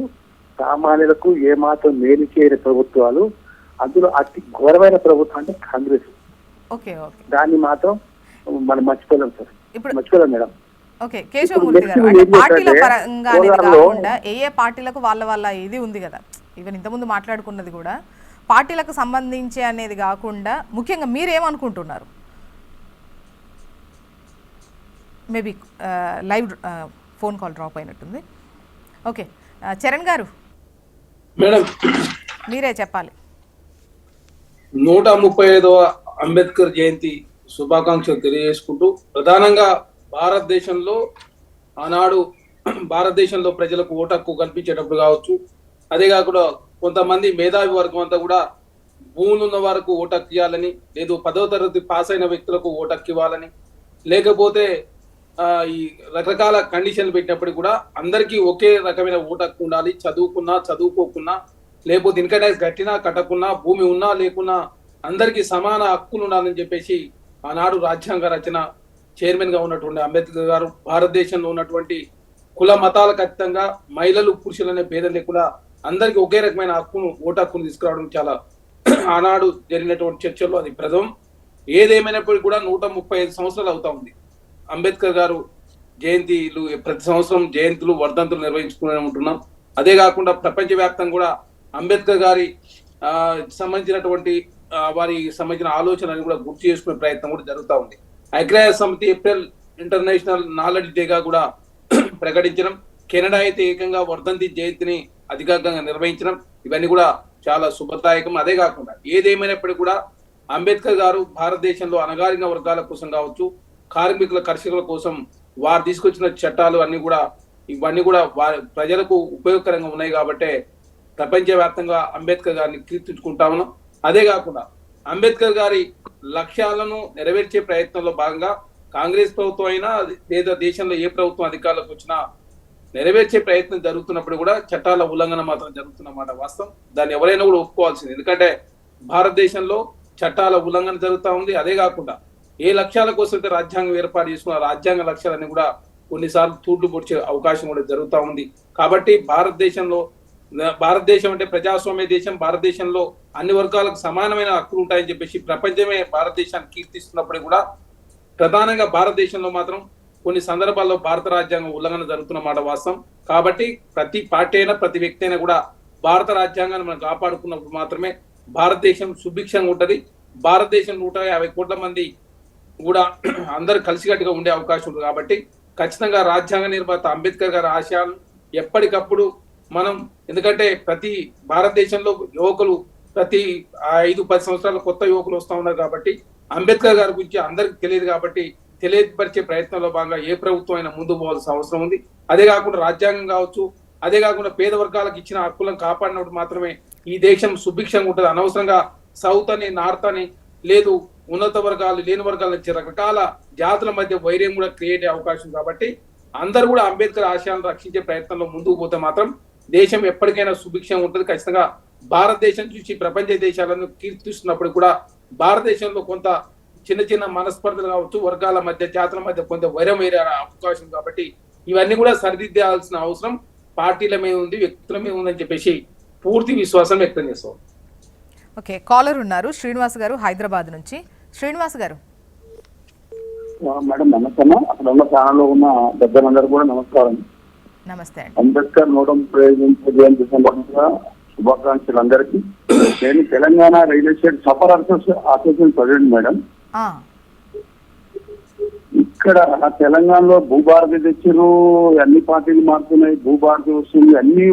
D: సామాన్యులకు ఏమాత్రం మేలు చేయని ప్రభుత్వాలు, అందులో అతి ఘోరమైన ప్రభుత్వం అంటే కాంగ్రెస్. దాన్ని మాత్రం మనం మర్చిపోలేం సార్, మర్చిపోలేం మేడం.
A: ఓకే, కేశవమూర్తి గారు, అంటే పార్టీల పరంగా అనేది కాకుండా ఏ పార్టీలకు వాళ్ళ ఇది ఉంది కదా, ఈవెన్ ఇంతకుముందు మాట్లాడుకున్నది కూడా పార్టీలకు సంబంధించి అనేది కాకుండా ముఖ్యంగా మీరేమనుకుంటున్నారు? Maybe live phone call drop అయినట్టుంది. ఓకే, చరణ్ గారు
E: మేడం,
A: మీరే చెప్పాలి.
E: 135వ అంబేద్కర్ జయంతి శుభాకాంక్షలు తెలియజేసుకుంటూ, ప్రధానంగా భారతదేశంలో ఆనాడు భారతదేశంలో ప్రజలకు ఓటు హక్కు కల్పించేటప్పుడు కావచ్చు, అదే కాకుండా కొంతమంది మేధావి వర్గం అంతా కూడా భూములు ఉన్న వారికి ఓటు హక్కు ఇవ్వాలని, లేదు 10వ తరగతి పాస్ అయిన వ్యక్తులకు ఓటు హక్కు ఇవ్వాలని, లేకపోతే ఈ రకరకాల కండిషన్లు పెట్టినప్పుడు కూడా అందరికీ ఒకే రకమైన ఓటు హక్కు ఉండాలి, చదువుకున్నా చదువుకోకున్నా, లేకపోతే ఇన్కమ్ ట్యాక్స్ కట్టినా కట్టకున్నా, భూమి ఉన్నా లేకున్నా అందరికీ సమాన హక్కులు ఉండాలని చెప్పేసి ఆనాడు రాజ్యాంగ రచన చైర్మన్ గా ఉన్నటువంటి అంబేద్కర్ గారు భారతదేశంలో ఉన్నటువంటి కుల మతాలకు అతీతంగా మహిళలు పురుషులనే భేదం లేకుండా అందరికీ ఒకే రకమైన హక్కును, ఓటు హక్కును తీసుకురావడం చాలా ఆనాడు జరిగినటువంటి చర్చల్లో అది ప్రథమం. ఏదేమైనప్పటికీ కూడా 135 సంవత్సరాలు అవుతా ఉంది. అంబేద్కర్ గారు జయంతిలు ప్రతి సంవత్సరం జయంతులు వర్ధంతులు నిర్వహించుకునే ఉంటున్నాం. అదే కాకుండా ప్రపంచవ్యాప్తంగా కూడా అంబేద్కర్ గారి సంబంధించినటువంటి వారి సంబంధించిన ఆలోచనలు కూడా గుర్తు చేసుకునే ప్రయత్నం కూడా జరుగుతూ ఉంది. ఐక్యరాజ్య సమితి ఏప్రిల్ ఇంటర్నేషనల్ నాలెడ్జ్ డేగా కూడా ప్రకటించడం, కెనడా అయితే ఏకంగా వర్ధంతి జయంతిని అధికారికంగా నిర్వహించడం, ఇవన్నీ కూడా చాలా శుభదాయకం. అదే కాకుండా ఏదేమైనప్పటికీ కూడా అంబేద్కర్ గారు భారతదేశంలో అణగారిన వర్గాల కోసం కావచ్చు, కార్మికుల కర్షకుల కోసం వారు తీసుకొచ్చిన చట్టాలు ఇవన్నీ కూడా వారి ప్రజలకు ఉపయోగకరంగా ఉన్నాయి కాబట్టే ప్రపంచవ్యాప్తంగా అంబేద్కర్ గారిని కీర్తించుకుంటా ఉన్నాం. అదే కాకుండా అంబేద్కర్ గారి లక్ష్యాలను నెరవేర్చే ప్రయత్నంలో భాగంగా కాంగ్రెస్ ప్రభుత్వం అయినా లేదా దేశంలో ఏ ప్రభుత్వం అధికారులకు వచ్చినా నెరవేర్చే ప్రయత్నం జరుగుతున్నప్పుడు కూడా చట్టాల ఉల్లంఘన మాత్రం జరుగుతున్నమాట వాస్తవం. దాన్ని ఎవరైనా కూడా ఒప్పుకోవాల్సింది. ఎందుకంటే భారతదేశంలో చట్టాల ఉల్లంఘన జరుగుతూ ఉంది. అదే కాకుండా ఏ లక్ష్యాల కోసం అయితే రాజ్యాంగం ఏర్పాటు చేసుకున్న రాజ్యాంగ లక్ష్యాలన్నీ కూడా కొన్నిసార్లు తూట్లు పొడిచే అవకాశం కూడా జరుగుతూ ఉంది. కాబట్టి భారతదేశం అంటే ప్రజాస్వామ్య దేశం. భారతదేశంలో అన్ని వర్గాలకు సమానమైన హక్కులు ఉంటాయని చెప్పేసి ప్రపంచమే భారతదేశాన్ని కీర్తిస్తున్నప్పుడు కూడా ప్రధానంగా భారతదేశంలో మాత్రం కొన్ని సందర్భాల్లో భారత రాజ్యాంగం ఉల్లంఘన జరుగుతున్నమాట వాస్తవం. కాబట్టి ప్రతి పార్టీ అయినా ప్రతి వ్యక్తి అయినా కూడా భారత రాజ్యాంగాన్ని మనం కాపాడుకున్నప్పుడు మాత్రమే భారతదేశం సుభిక్షంగా ఉంటది. భారతదేశం 150 కోట్ల మంది కూడా అందరు కలిసికట్టుగా ఉండే అవకాశం ఉంది. కాబట్టి ఖచ్చితంగా రాజ్యాంగ నిర్మాత అంబేద్కర్ గారి ఆశయాలు ఎప్పటికప్పుడు మనం, ఎందుకంటే ప్రతి భారతదేశంలో యువకులు ప్రతి 5-10 సంవత్సరాలు కొత్త యువకులు వస్తూ ఉన్నారు. కాబట్టి అంబేద్కర్ గారి గురించి అందరికి తెలియదు. కాబట్టి తెలియపరిచే ప్రయత్నంలో భాగంగా ఏ ప్రభుత్వం అయినా ముందు పోవాల్సిన అవసరం ఉంది. అదే కాకుండా రాజ్యాంగం కావచ్చు, అదే కాకుండా పేద వర్గాలకు ఇచ్చిన హక్కులను కాపాడినప్పుడు మాత్రమే ఈ దేశం సుభిక్షంగా ఉంటుంది. అనవసరంగా సౌత్ అని, నార్త్ అని, లేదు ఉన్నత వర్గాలు లేని వర్గాల నుంచి రకరకాల జాతుల మధ్య వైర్యం కూడా క్రియేట్ అయ్యే అవకాశం. కాబట్టి అందరూ కూడా అంబేద్కర్ ఆశయాలను రక్షించే ప్రయత్నంలో ముందుకు పోతే మాత్రం దేశం ఎప్పటికైనా సుభిక్షంగా ఉంటుంది. ఖచ్చితంగా భారతదేశం చూసి ప్రపంచ దేశాలను కీర్తిస్తున్నప్పుడు కూడా భారతదేశంలో కొంత చిన్న చిన్న మనస్పర్ధలు కావచ్చు, వర్గాల మధ్య జాతుల మధ్య కొంత వైరం వేరే అవకాశం. కాబట్టి ఇవన్నీ కూడా సరిదిద్దాల్సిన అవసరం పార్టీల మీద ఉంది, వ్యక్తుల మీద ఉందని చెప్పేసి పూర్తి విశ్వాసం వ్యక్తం చేస్తాం.
A: ఓకే, కాలర్ ఉన్నారు శ్రీనివాస్ గారు హైదరాబాద్ నుంచి. శ్రీనివాస్ గారు.
D: మేడం నమస్తే. అక్కడ ఉన్న ఛానల్లో ఉన్న పెద్దలందరూ కూడా నమస్కారం.
A: నమస్తే అండి.
D: అంబేద్కర్ 135వ జయంతి సందర్భంగా శుభాకాంక్షలు అందరికీ. నేను Telangana real estate suffer association president madam. ఇక్కడ తెలంగాణలో భూభారతి తెచ్చారు, అన్ని పార్టీలు మారుతున్నాయి, భూభారతి వస్తుంది, అన్ని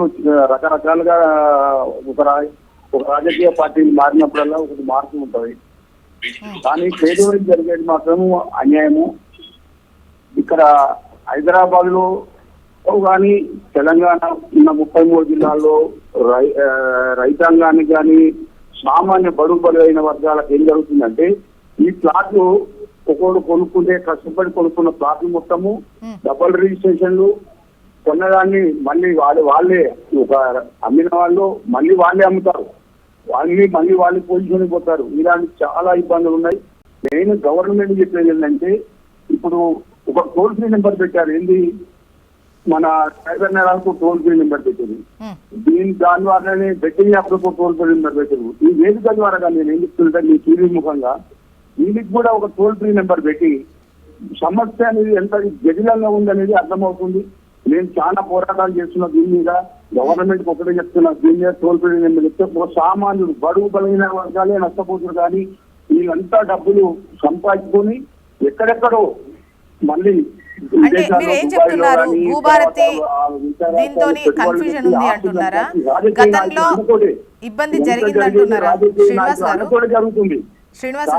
D: రకరకాలుగా ఒక రాజకీయ పార్టీలు మారినప్పుడల్లా ఒకటి మార్పు ఉంటుంది. కానీ పేదవారికి జరిగేది మాత్రం అన్యాయము. ఇక్కడ హైదరాబాద్ లో కానీ తెలంగాణ ఉన్న 33 జిల్లాల్లో రైతాంగానికి కానీ సామాన్య బడుగు బలైన వర్గాలకు ఏం జరుగుతుందంటే, ఈ ప్లాట్లు ఒకడు కొనుక్కుంటే కష్టపడి కొనుక్కున్న ప్లాట్లు మొత్తము డబుల్ రిజిస్ట్రేషన్లు, కొన్నదాన్ని మళ్ళీ వాళ్ళే ఒక అమ్మిన వాళ్ళు మళ్ళీ వాళ్ళే అమ్ముతారు, మళ్ళీ వాళ్ళు పొజిషన్ పోతారు. ఇలాంటి చాలా ఇబ్బందులు ఉన్నాయి. నేను గవర్నమెంట్ చెప్పేది ఏంటంటే, ఇప్పుడు ఒక టోల్ ఫ్రీ నెంబర్ పెట్టారు. ఏంది, మన సైబర్ నేరాలకు టోల్ ఫ్రీ నెంబర్ పెట్టారు. దాని ద్వారానే బెట్టింగ్ యాప్లకు టోల్ ఫ్రీ నెంబర్ పెట్టారు. ఈ వేదిక ద్వారా నేను ఏం చెప్తుంటే, మీ టీవీ ముఖంగా దీనికి కూడా ఒక టోల్ ఫ్రీ నెంబర్ పెట్టి సమస్య అనేది ఎంత జటిలంగా ఉందనేది అర్థమవుతుంది. నేను చాలా పోరాటాలు చేస్తున్నా దీని మీద. గవర్నమెంట్ ఒకటే చెప్తున్నా, దీని మీద టోల్ ఫ్రీ నెంబర్ చెప్తే సామాన్యులు బడుగు బలైన వర్గాలే నష్టపోతున్నారు. కానీ వీళ్ళంతా డబ్బులు సంపాదించుకొని ఎక్కడెక్కడో మళ్ళీ
A: అంటే మీరు ఏం చెప్తున్నారు, భూభారతి దీంతో కన్ఫ్యూజన్ ఉంది అంటున్నారా? గతంలో ఇబ్బంది జరిగింది అంటున్నారా శ్రీనివాస్ గారు?
D: జరుగుతుంది.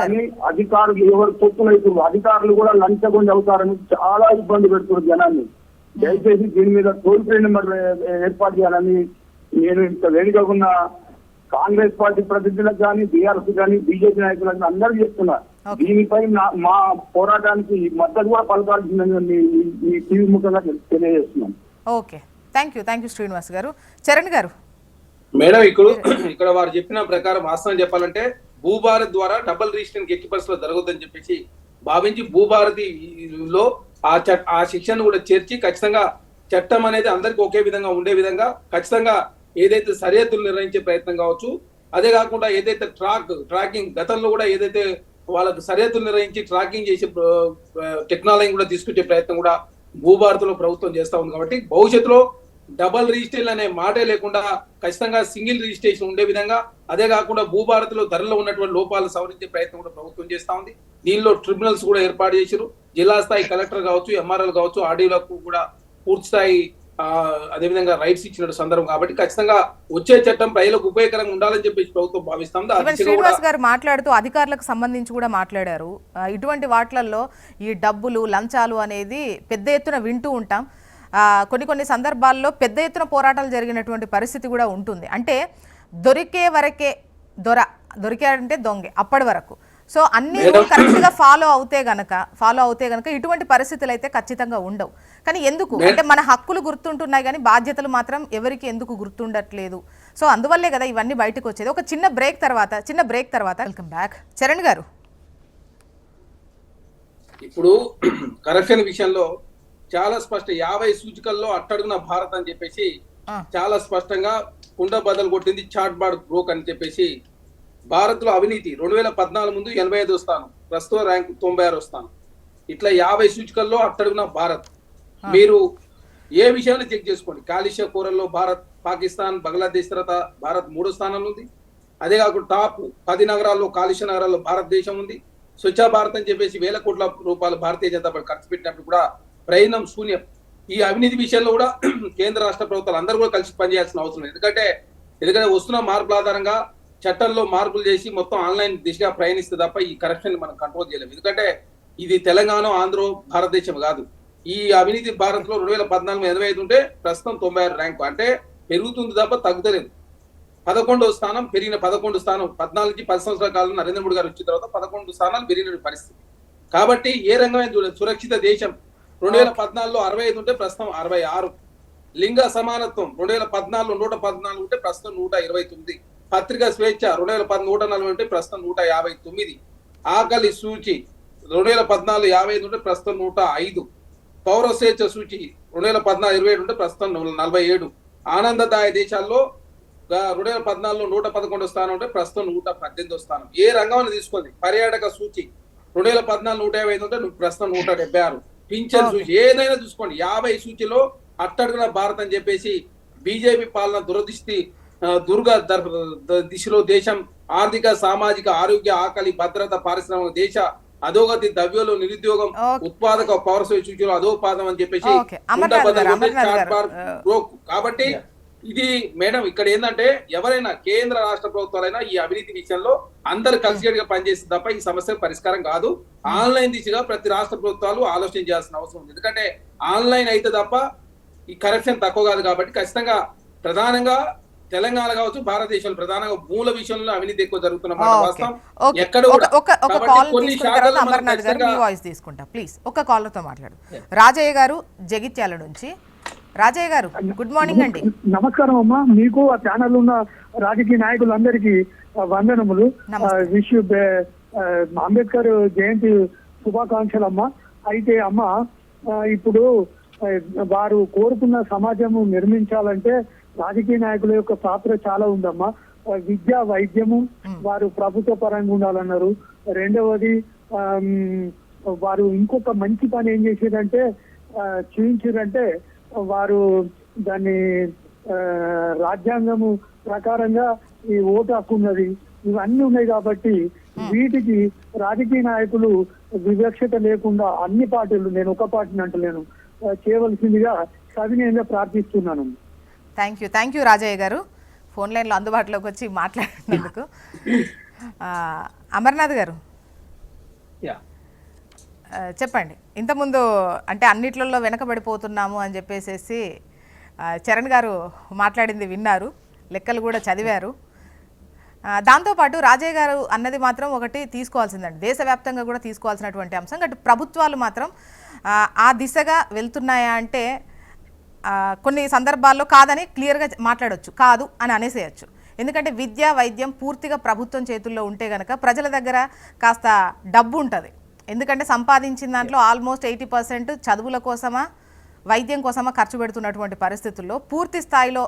D: కానీ అధికారులు ఎవరు చెప్తున్నారు, అధికారులు కూడా లంచగొండి అవుతారని చాలా ఇబ్బంది పెడుతున్నారు జనాన్ని. దయచేసి దీని మీద టోల్ ఫ్రీ నెంబర్ ఏర్పాటు చేయాలని నేను ఇంత వేదికగా కాంగ్రెస్ పార్టీ ప్రతినిధులకు కానీ, బీఆర్ఎస్ కానీ, బీజేపీ నాయకులకు అందరూ చెప్తున్నా, దీనిపై మా పోరాటానికి మద్దతు కూడా పలకాల్సిందని ఈ టీవీ ముఖంగా తెలియజేస్తున్నాం.
A: ఓకే, థ్యాంక్ యూ శ్రీనివాస్ గారు. చరణ్ గారు.
E: మేడం, ఇక్కడ వారు చెప్పిన ప్రకారం వాస్తవం చెప్పాలంటే భూభారతి ద్వారా డబుల్ రిజిస్ట్రేషన్ ఎట్టి పరిస్థితుల్లో జరగదని చెప్పేసి భావించి భూభారతిలో ఆ శిక్షను కూడా చేర్చి ఖచ్చితంగా చట్టం అనేది అందరికి ఒకే విధంగా ఉండే విధంగా ఖచ్చితంగా ఏదైతే సరిహద్దులు నిర్ణయించే ప్రయత్నం కావచ్చు, అదే కాకుండా ఏదైతే ట్రాకింగ్ గతంలో కూడా ఏదైతే వాళ్ళకు సరిహద్దులు నిర్వహించి ట్రాకింగ్ చేసే టెక్నాలజీ కూడా తీసుకొచ్చే ప్రయత్నం కూడా భూభారత్లో ప్రభుత్వం చేస్తా ఉంది. కాబట్టి భవిష్యత్తులో డబల్ రిజిస్ట్రేషన్ అనే మాటే లేకుండా ఖచ్చితంగా సింగిల్ రిజిస్ట్రేషన్ ఉండే విధంగా, అదే కాకుండా భూభారత్లో ధరలో ఉన్నటువంటి లోపాలు సవరించే ప్రయత్నం కూడా ప్రభుత్వం చేస్తా ఉంది. దీనిలో ట్రిబ్యునల్స్ కూడా ఏర్పాటు చేశారు. జిల్లా స్థాయి కలెక్టర్ కావచ్చు, ఎంఆర్ఎల్ కావచ్చు, ఆర్డీఓలకు కూడా పూర్తి స్థాయి అదేవిధంగా రైట్స్ ఇచ్చిన సందర్భం. కాబట్టి ఖచ్చితంగా వచ్చే చట్టం ప్రజలకు ఉపయోగకరంగా ఉండాలని చెప్పేసి ప్రభుత్వం భావిస్తుంది.
A: శ్రీనివాస్ గారు మాట్లాడుతూ అధికారులకు సంబంధించి కూడా మాట్లాడారు. ఇటువంటి వాటిలలో ఈ డబ్బులు లంచాలు అనేది పెద్ద ఎత్తున వింటూ ఉంటాం. కొన్ని సందర్భాల్లో పెద్ద ఎత్తున పోరాటాలు జరిగినటువంటి పరిస్థితి కూడా ఉంటుంది. అంటే దొరికే వరకే దొరికాడంటే దొంగే అప్పటి వరకు. సో అన్ని కరెక్ట్గా ఫాలో అవుతే గనక ఇటువంటి పరిస్థితులు అయితే ఖచ్చితంగా ఉండవు. కానీ ఎందుకు అంటే మన హక్కులు గుర్తుంటున్నాయి కానీ బాధ్యతలు మాత్రం ఎవరికి ఎందుకు గుర్తుండట్లేదు. సో అందువల్లే కదా ఇవన్నీ బయటకు వచ్చేది. ఒక చిన్న బ్రేక్ తర్వాత వెల్కమ్ బ్యాక్. చరణ్ గారు,
E: ఇప్పుడు కరప్షన్ విషయంలో చాలా స్పష్ట 50 సూచికల్లో అట్టడుగున భారత్ అని చెప్పేసి చాలా స్పష్టంగా కుండ బదలు కొట్టింది చాట్ బాడ్ బ్రోక్ అని చెప్పేసి. భారత్ లో అవినీతి 2014 ముందు 85వ స్థానం, ప్రస్తుత ర్యాంక్ 96వ స్థానం. ఇట్లా 50 సూచికల్లో అట్టడుగున భారత్. మీరు ఏ విషయాన్ని చెక్ చేసుకోండి. కాలుష్య కూరల్లో భారత్, పాకిస్తాన్, బంగ్లాదేశ్ తర్వాత భారత్ 3వ స్థానంలో ఉంది. అదే కాకుండా టాప్ 10 నగరాల్లో, కాలుష్య నగరాల్లో భారతదేశం ఉంది. స్వచ్ఛ భారత్ అని చెప్పేసి వేల కోట్ల రూపాయలు భారతీయ జనతా పార్టీ ఖర్చు పెట్టినప్పుడు కూడా ప్రయోజనం శూన్యం. ఈ అవినీతి విషయంలో కూడా కేంద్ర రాష్ట్ర ప్రభుత్వాలు అందరూ కూడా కలిసి పనిచేయాల్సిన అవసరం లేదు. ఎందుకంటే వస్తున్న మార్పుల ఆధారంగా చట్టంలో మార్పులు చేసి మొత్తం ఆన్లైన్ దిశగా ప్రయాణిస్తే తప్ప ఈ కరప్షన్ మనం కంట్రోల్ చేయలేము. ఎందుకంటే ఇది తెలంగాణ, ఆంధ్ర, భారతదేశం కాదు. ఈ అవినీతి భారత్ లో 2014 85 ఉంటే ప్రస్తుతం 96 ర్యాంకు. అంటే పెరుగుతుంది తప్ప తగ్గుతలేదు. 11వ స్థానం పెరిగిన 11 స్థానం 14 నుంచి 10 సంవత్సరాల కాలంలో నరేంద్ర మోడీ గారు వచ్చిన తర్వాత 11 స్థానాలు పెరిగిన పరిస్థితి. కాబట్టి ఏ రంగమైన చూడండి, సురక్షిత దేశం 2014లో 65 ఉంటే ప్రస్తుతం 66. లింగ సమానత్వం 2014లో 114 ఉంటే ప్రస్తుతం 129. పత్రికా స్వేచ్ఛ 140 ఉంటే ప్రస్తుతం 159. ఆకలి సూచి 2014 55 ఉంటే ప్రస్తుతం 105. పౌర స్వేచ్ఛ సూచి 2014 27 ఉంటే ప్రస్తుతం 47. ఆనందదాయ దేశాల్లో 2014లో 111వ స్థానం ఉంటే ప్రస్తుతం 118వ స్థానం. ఏ రంగం తీసుకోండి. పర్యాటక సూచి 2014 155 ఉంటే ప్రస్తుతం 176. పింఛన్ సూచి ఏదైనా చూసుకోండి. 50 సూచిలో అట్టడుగున భారత్ అని చెప్పేసి బీజేపీ పాలన దుర్గ దిశలో దేశం ఆర్థిక, సామాజిక, ఆరోగ్య, ఆకలి, భద్రత, పారిశ్రామిక, దేశ అధోగతి, ద్రవ్యంలో నిరుద్యోగం, ఉత్పాదక, పౌరస్వ సూచీలో అధోపాదం అని చెప్పేసి. కాబట్టి ఇది మేడం ఇక్కడ ఏంటంటే ఎవరైనా కేంద్ర రాష్ట్ర ప్రభుత్వాలైనా ఈ అవినీతి విషయంలో అందరు కలిసిగా పనిచేస్తే తప్ప ఈ సమస్య పరిష్కారం కాదు. ఆన్లైన్ దిశగా ప్రతి రాష్ట్ర ప్రభుత్వాలు ఆలోచన చేయాల్సిన అవసరం ఉంది. ఎందుకంటే ఆన్లైన్ అయితే తప్ప ఈ కరప్షన్ తక్కువ కాదు. కాబట్టి ఖచ్చితంగా ప్రధానంగా తెలంగాణ కావచ్చు, భారతదేశంలో ప్రధానంగా మూల విషయంలో అవినీతి ఎక్కువ జరుగుతున్న మాట వాస్తవం. ఎక్కడ
A: ఒక కాలర్తో మాట్లాడు. రాజయ్య గారు జగిత్యాల నుంచి. రాజయ్య గారు, గుడ్ మార్నింగ్ అండి.
F: నమస్కారం అమ్మా. మీకు ఆ ఛానల్ ఉన్న రాజకీయ నాయకులందరికీ వందనములు. విష్ అంబేద్కర్ జయంతి శుభాకాంక్షలు అమ్మా. అయితే అమ్మా, ఇప్పుడు వారు కోరుకున్న సమాజము నిర్మించాలంటే రాజకీయ నాయకుల యొక్క పాత్ర చాలా ఉందమ్మా. విద్య, వైద్యము వారు ప్రభుత్వ పరంగా ఉండాలన్నారు. రెండవది వారు ఇంకొక మంచి పని ఏం చేసేదంటే చూపించారంటే వారు దాన్ని రాజ్యాంగము ప్రకారంగా ఈ ఓటు హక్కు ఉన్నది, ఇవన్నీ ఉన్నాయి. కాబట్టి వీటికి రాజకీయ నాయకులు వివక్షత లేకుండా అన్ని పార్టీలు, నేను ఒక పార్టీని అంటలేను, చేయవలసిందిగా సవినయంగా ప్రార్థిస్తున్నాను.
A: థ్యాంక్ యూ రాజయ్య గారు, ఫోన్ లైన్లో అందుబాటులోకి వచ్చి మాట్లాడినందుకు. అమర్నాథ్ గారు చెప్పండి. ఇంతకుముందు అంటే అన్నిట్లలో వెనకబడిపోతున్నాము అని చెప్పేసి చరణ్ గారు మాట్లాడింది విన్నారు, లెక్కలు కూడా చదివారు. దాంతోపాటు రాజయ్య గారు అన్నది మాత్రం ఒకటి తీసుకోవాల్సిందండి, దేశవ్యాప్తంగా కూడా తీసుకోవాల్సినటువంటి అంశం. అటు ప్రభుత్వాలు మాత్రం ఆ దిశగా వెళ్తున్నాయా అంటే కొన్ని సందర్భాల్లో కాదని క్లియర్గా మాట్లాడవచ్చు, కాదు అని అనేసేయచ్చు. ఎందుకంటే విద్య, వైద్యం పూర్తిగా ప్రభుత్వం చేతుల్లో ఉంటే కనుక ప్రజల దగ్గర కాస్త డబ్బు ఉంటుంది. ఎందుకంటే సంపాదించిన దాంట్లో ఆల్మోస్ట్ 80% చదువుల కోసమా, వైద్యం కోసమా ఖర్చు పెడుతున్నటువంటి పరిస్థితుల్లో పూర్తి స్థాయిలో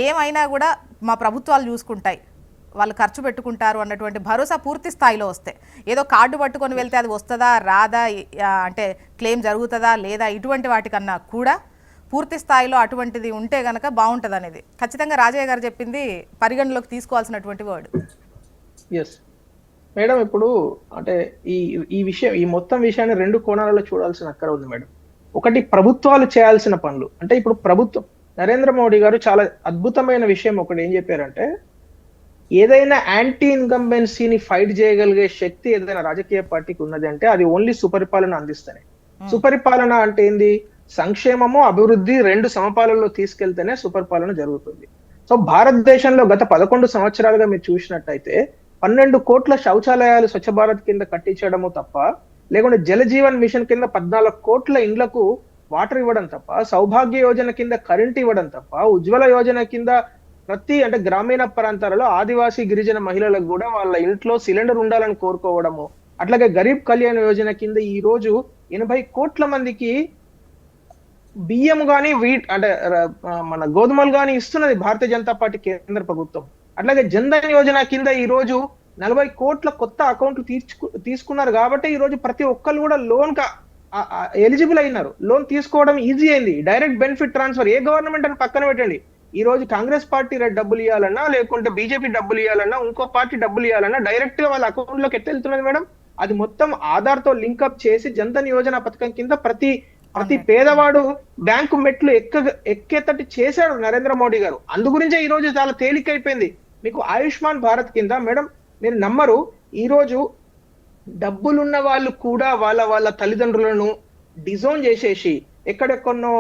A: ఏమైనా కూడా మా ప్రభుత్వాలు చూసుకుంటాయి, వాళ్ళు ఖర్చు పెట్టుకుంటారు అన్నటువంటి భరోసా పూర్తి స్థాయిలో వస్తే, ఏదో కార్డు పట్టుకొని వెళ్తే అది వస్తుందా రాదా, అంటే క్లెయిమ్ జరుగుతుందా లేదా, ఇటువంటి వాటికన్నా కూడా పూర్తి స్థాయిలో అటువంటిది ఉంటే గనక బాగుంటుంది అనేది ఖచ్చితంగా రాజయ్య గారు చెప్పింది పరిగణలోకి తీసుకోవాల్సినటువంటి వర్డ్.
B: ఎస్ మేడం, ఇప్పుడు అంటే ఈ మొత్తం విషయాన్ని రెండు కోణాలలో చూడాల్సిన అక్కర ఉంది మేడం. ఒకటి ప్రభుత్వాలు చేయాల్సిన పనులు, అంటే ఇప్పుడు ప్రభుత్వం నరేంద్ర మోడీ గారు చాలా అద్భుతమైన విషయం ఒకటి ఏం చెప్పారంటే, ఏదైనా యాంటీ ఇన్కంబెన్సీని ఫైట్ చేయగలిగే శక్తి ఏదైనా రాజకీయ పార్టీకి ఉన్నది అంటే అది ఓన్లీ సుపరిపాలన అందిస్తేనే. సుపరిపాలన అంటే ఏంది? సంక్షేమము అభివృద్ధి రెండు సమపాలనలో తీసుకెళ్తేనే సుపరిపాలన జరుగుతుంది. సో భారతదేశంలో గత 11 సంవత్సరాలుగా మీరు చూసినట్టయితే 12 కోట్ల శౌచాలయాలు స్వచ్ఛ భారత్ కింద కట్టించడము తప్ప, లేకుంటే జలజీవన్ మిషన్ కింద 14 కోట్ల ఇండ్లకు వాటర్ ఇవ్వడం తప్ప, సౌభాగ్య యోజన కింద కరెంట్ ఇవ్వడం తప్ప, ఉజ్వల యోజన కింద అంటే గ్రామీణ ప్రాంతాలలో ఆదివాసీ గిరిజన మహిళలకు కూడా వాళ్ళ ఇంట్లో సిలిండర్ ఉండాలని కోరుకోవడము, అట్లాగే గరీబ్ కళ్యాణ్ యోజన కింద ఈ రోజు 80 కోట్ల మందికి బియ్యం గాని అంటే మన గోధుమలు గాని ఇస్తున్నది భారతీయ జనతా పార్టీ కేంద్ర ప్రభుత్వం. అట్లాగే జన్ధన్ యోజన కింద ఈ రోజు 40 కోట్ల కొత్త అకౌంట్లు తీసుకున్నారు కాబట్టి ఈ రోజు ప్రతి ఒక్కరు కూడా లోన్ ఎలిజిబుల్ అయినారు. లోన్ తీసుకోవడం ఈజీ అయింది. డైరెక్ట్ బెనిఫిట్ ట్రాన్స్ఫర్ ఏ గవర్నమెంట్ అని పక్కన పెట్టండి, ఈ రోజు కాంగ్రెస్ పార్టీ డబ్బులు ఇవ్వాలన్నా, లేకుంటే బీజేపీ డబ్బులు ఇవ్వాలన్నా, ఇంకో పార్టీ డబ్బులు ఇవ్వాలన్నా డైరెక్ట్ గా వాళ్ళ అకౌంట్ లోకి ఎట్లా వెళ్తున్నది మేడం? అది మొత్తం ఆధార్ తో లింక్అప్ చేసి జన్ధన్ యోజన పథకం కింద ప్రతి పేదవాడు బ్యాంకు మెట్లు ఎక్కేటట్టు చేశాడు నరేంద్ర మోడీ గారు. అందు గురించే ఈ రోజు చాలా తేలికైపోయింది. మీకు ఆయుష్మాన్ భారత్ కింద మేడం మీరు నమ్మరు, ఈ రోజు డబ్బులున్న వాళ్ళు కూడా వాళ్ళ తల్లిదండ్రులను డిజోన్ చేసేసి ఎక్కడెక్కడో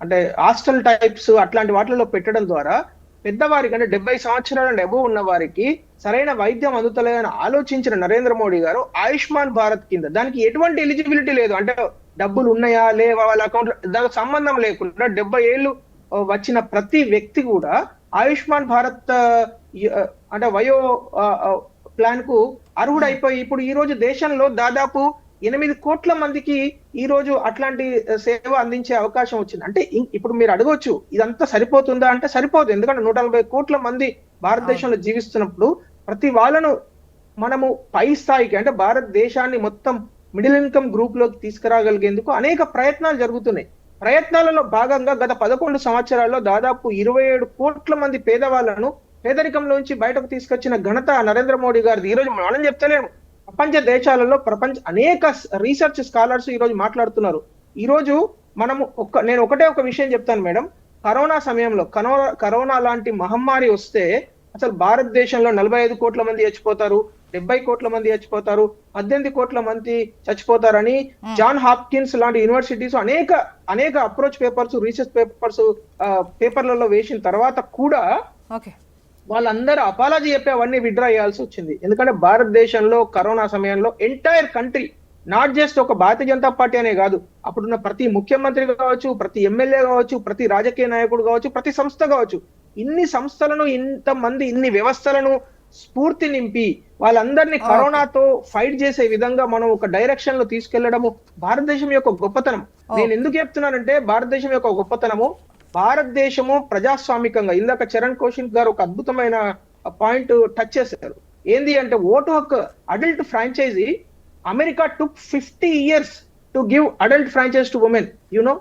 B: అంటే హాస్టల్ టైప్స్ అట్లాంటి వాటిలో పెట్టడం ద్వారా పెద్దవారికి అంటే 70 సంవత్సరాల అబోవ్ ఉన్న వారికి సరైన వైద్యం అందుతలేదని ఆలోచించిన నరేంద్ర మోడీ గారు ఆయుష్మాన్ భారత్ కింద, దానికి ఎటువంటి ఎలిజిబిలిటీ లేదు, అంటే డబ్బులు ఉన్నాయా లేవా వాళ్ళ అకౌంట్ దానికి సంబంధం లేకుండా 70 ఏళ్ళు వచ్చిన ప్రతి వ్యక్తి కూడా ఆయుష్మాన్ భారత్ అంటే వయో ప్లాన్ కు అర్హుడైపోయి ఇప్పుడు ఈ రోజు దేశంలో దాదాపు 8 కోట్ల మందికి ఈ రోజు అట్లాంటి సేవ అందించే అవకాశం వచ్చింది. అంటే ఇప్పుడు మీరు అడగొచ్చు ఇదంతా సరిపోతుందా అంటే సరిపోదు. ఎందుకంటే 140 కోట్ల మంది భారతదేశంలో జీవిస్తున్నప్పుడు ప్రతి వాళ్ళను మనము పై స్థాయికి అంటే భారతదేశాన్ని మొత్తం మిడిల్ ఇన్కమ్ గ్రూప్ లోకి తీసుకురాగలిగేందుకు అనేక ప్రయత్నాలు జరుగుతున్నాయి. ప్రయత్నాలలో భాగంగా గత 11 సంవత్సరాల్లో దాదాపు 27 కోట్ల మంది పేదవాళ్లను పేదరికంలోంచి బయటకు తీసుకొచ్చిన ఘనత నరేంద్ర మోడీ గారిది. ఈ రోజు మనం చెప్తలేము, ప్రపంచ దేశాలలో అనేక రీసెర్చ్ స్కాలర్స్ ఈ రోజు మాట్లాడుతున్నారు. ఈ రోజు మనము నేను ఒకటే ఒక విషయం చెప్తాను మేడం, కరోనా సమయంలో కరోనా లాంటి మహమ్మారి వస్తే అసలు భారతదేశంలో 45 కోట్ల మంది చచ్చిపోతారు, 70 కోట్ల మంది చచ్చిపోతారు, 18 కోట్ల మంది చచ్చిపోతారని జాన్ హాప్కిన్స్ లాంటి యూనివర్సిటీస్ అనేక అప్రోచ్ పేపర్స్ రీసెర్చ్ పేపర్లలో వేసిన తర్వాత కూడా వాళ్ళందరూ అపాలజీ చెప్పి అవన్నీ విత్డ్రా చేయాల్సి వచ్చింది. ఎందుకంటే భారతదేశంలో కరోనా సమయంలో ఎంటైర్ కంట్రీ, నాట్ జస్ట్ ఒక భారతీయ జనతా పార్టీ అనే కాదు, అప్పుడున్న ప్రతి ముఖ్యమంత్రి కావచ్చు, ప్రతి ఎమ్మెల్యే కావచ్చు, ప్రతి రాజకీయ నాయకుడు కావచ్చు, ప్రతి సంస్థ కావచ్చు, ఇన్ని సంస్థలను ఇంతమంది ఇన్ని వ్యవస్థలను స్ఫూర్తి నింపి వాళ్ళందరినీ కరోనాతో ఫైట్ చేసే విధంగా మనం ఒక డైరెక్షన్ లో తీసుకెళ్లడము భారతదేశం యొక్క గొప్పతనం. నేను ఎందుకు చెప్తున్నానంటే భారతదేశం యొక్క గొప్పతనము, భారతదేశము ప్రజాస్వామికంగా, ఇందాక చరణ్ కౌశిక్ గారు ఒక అద్భుతమైన పాయింట్ టచ్ చేశారు. ఏంది అంటే ఓటు హక్కు adult franchise America took 50 years to give adult franchise to women. You know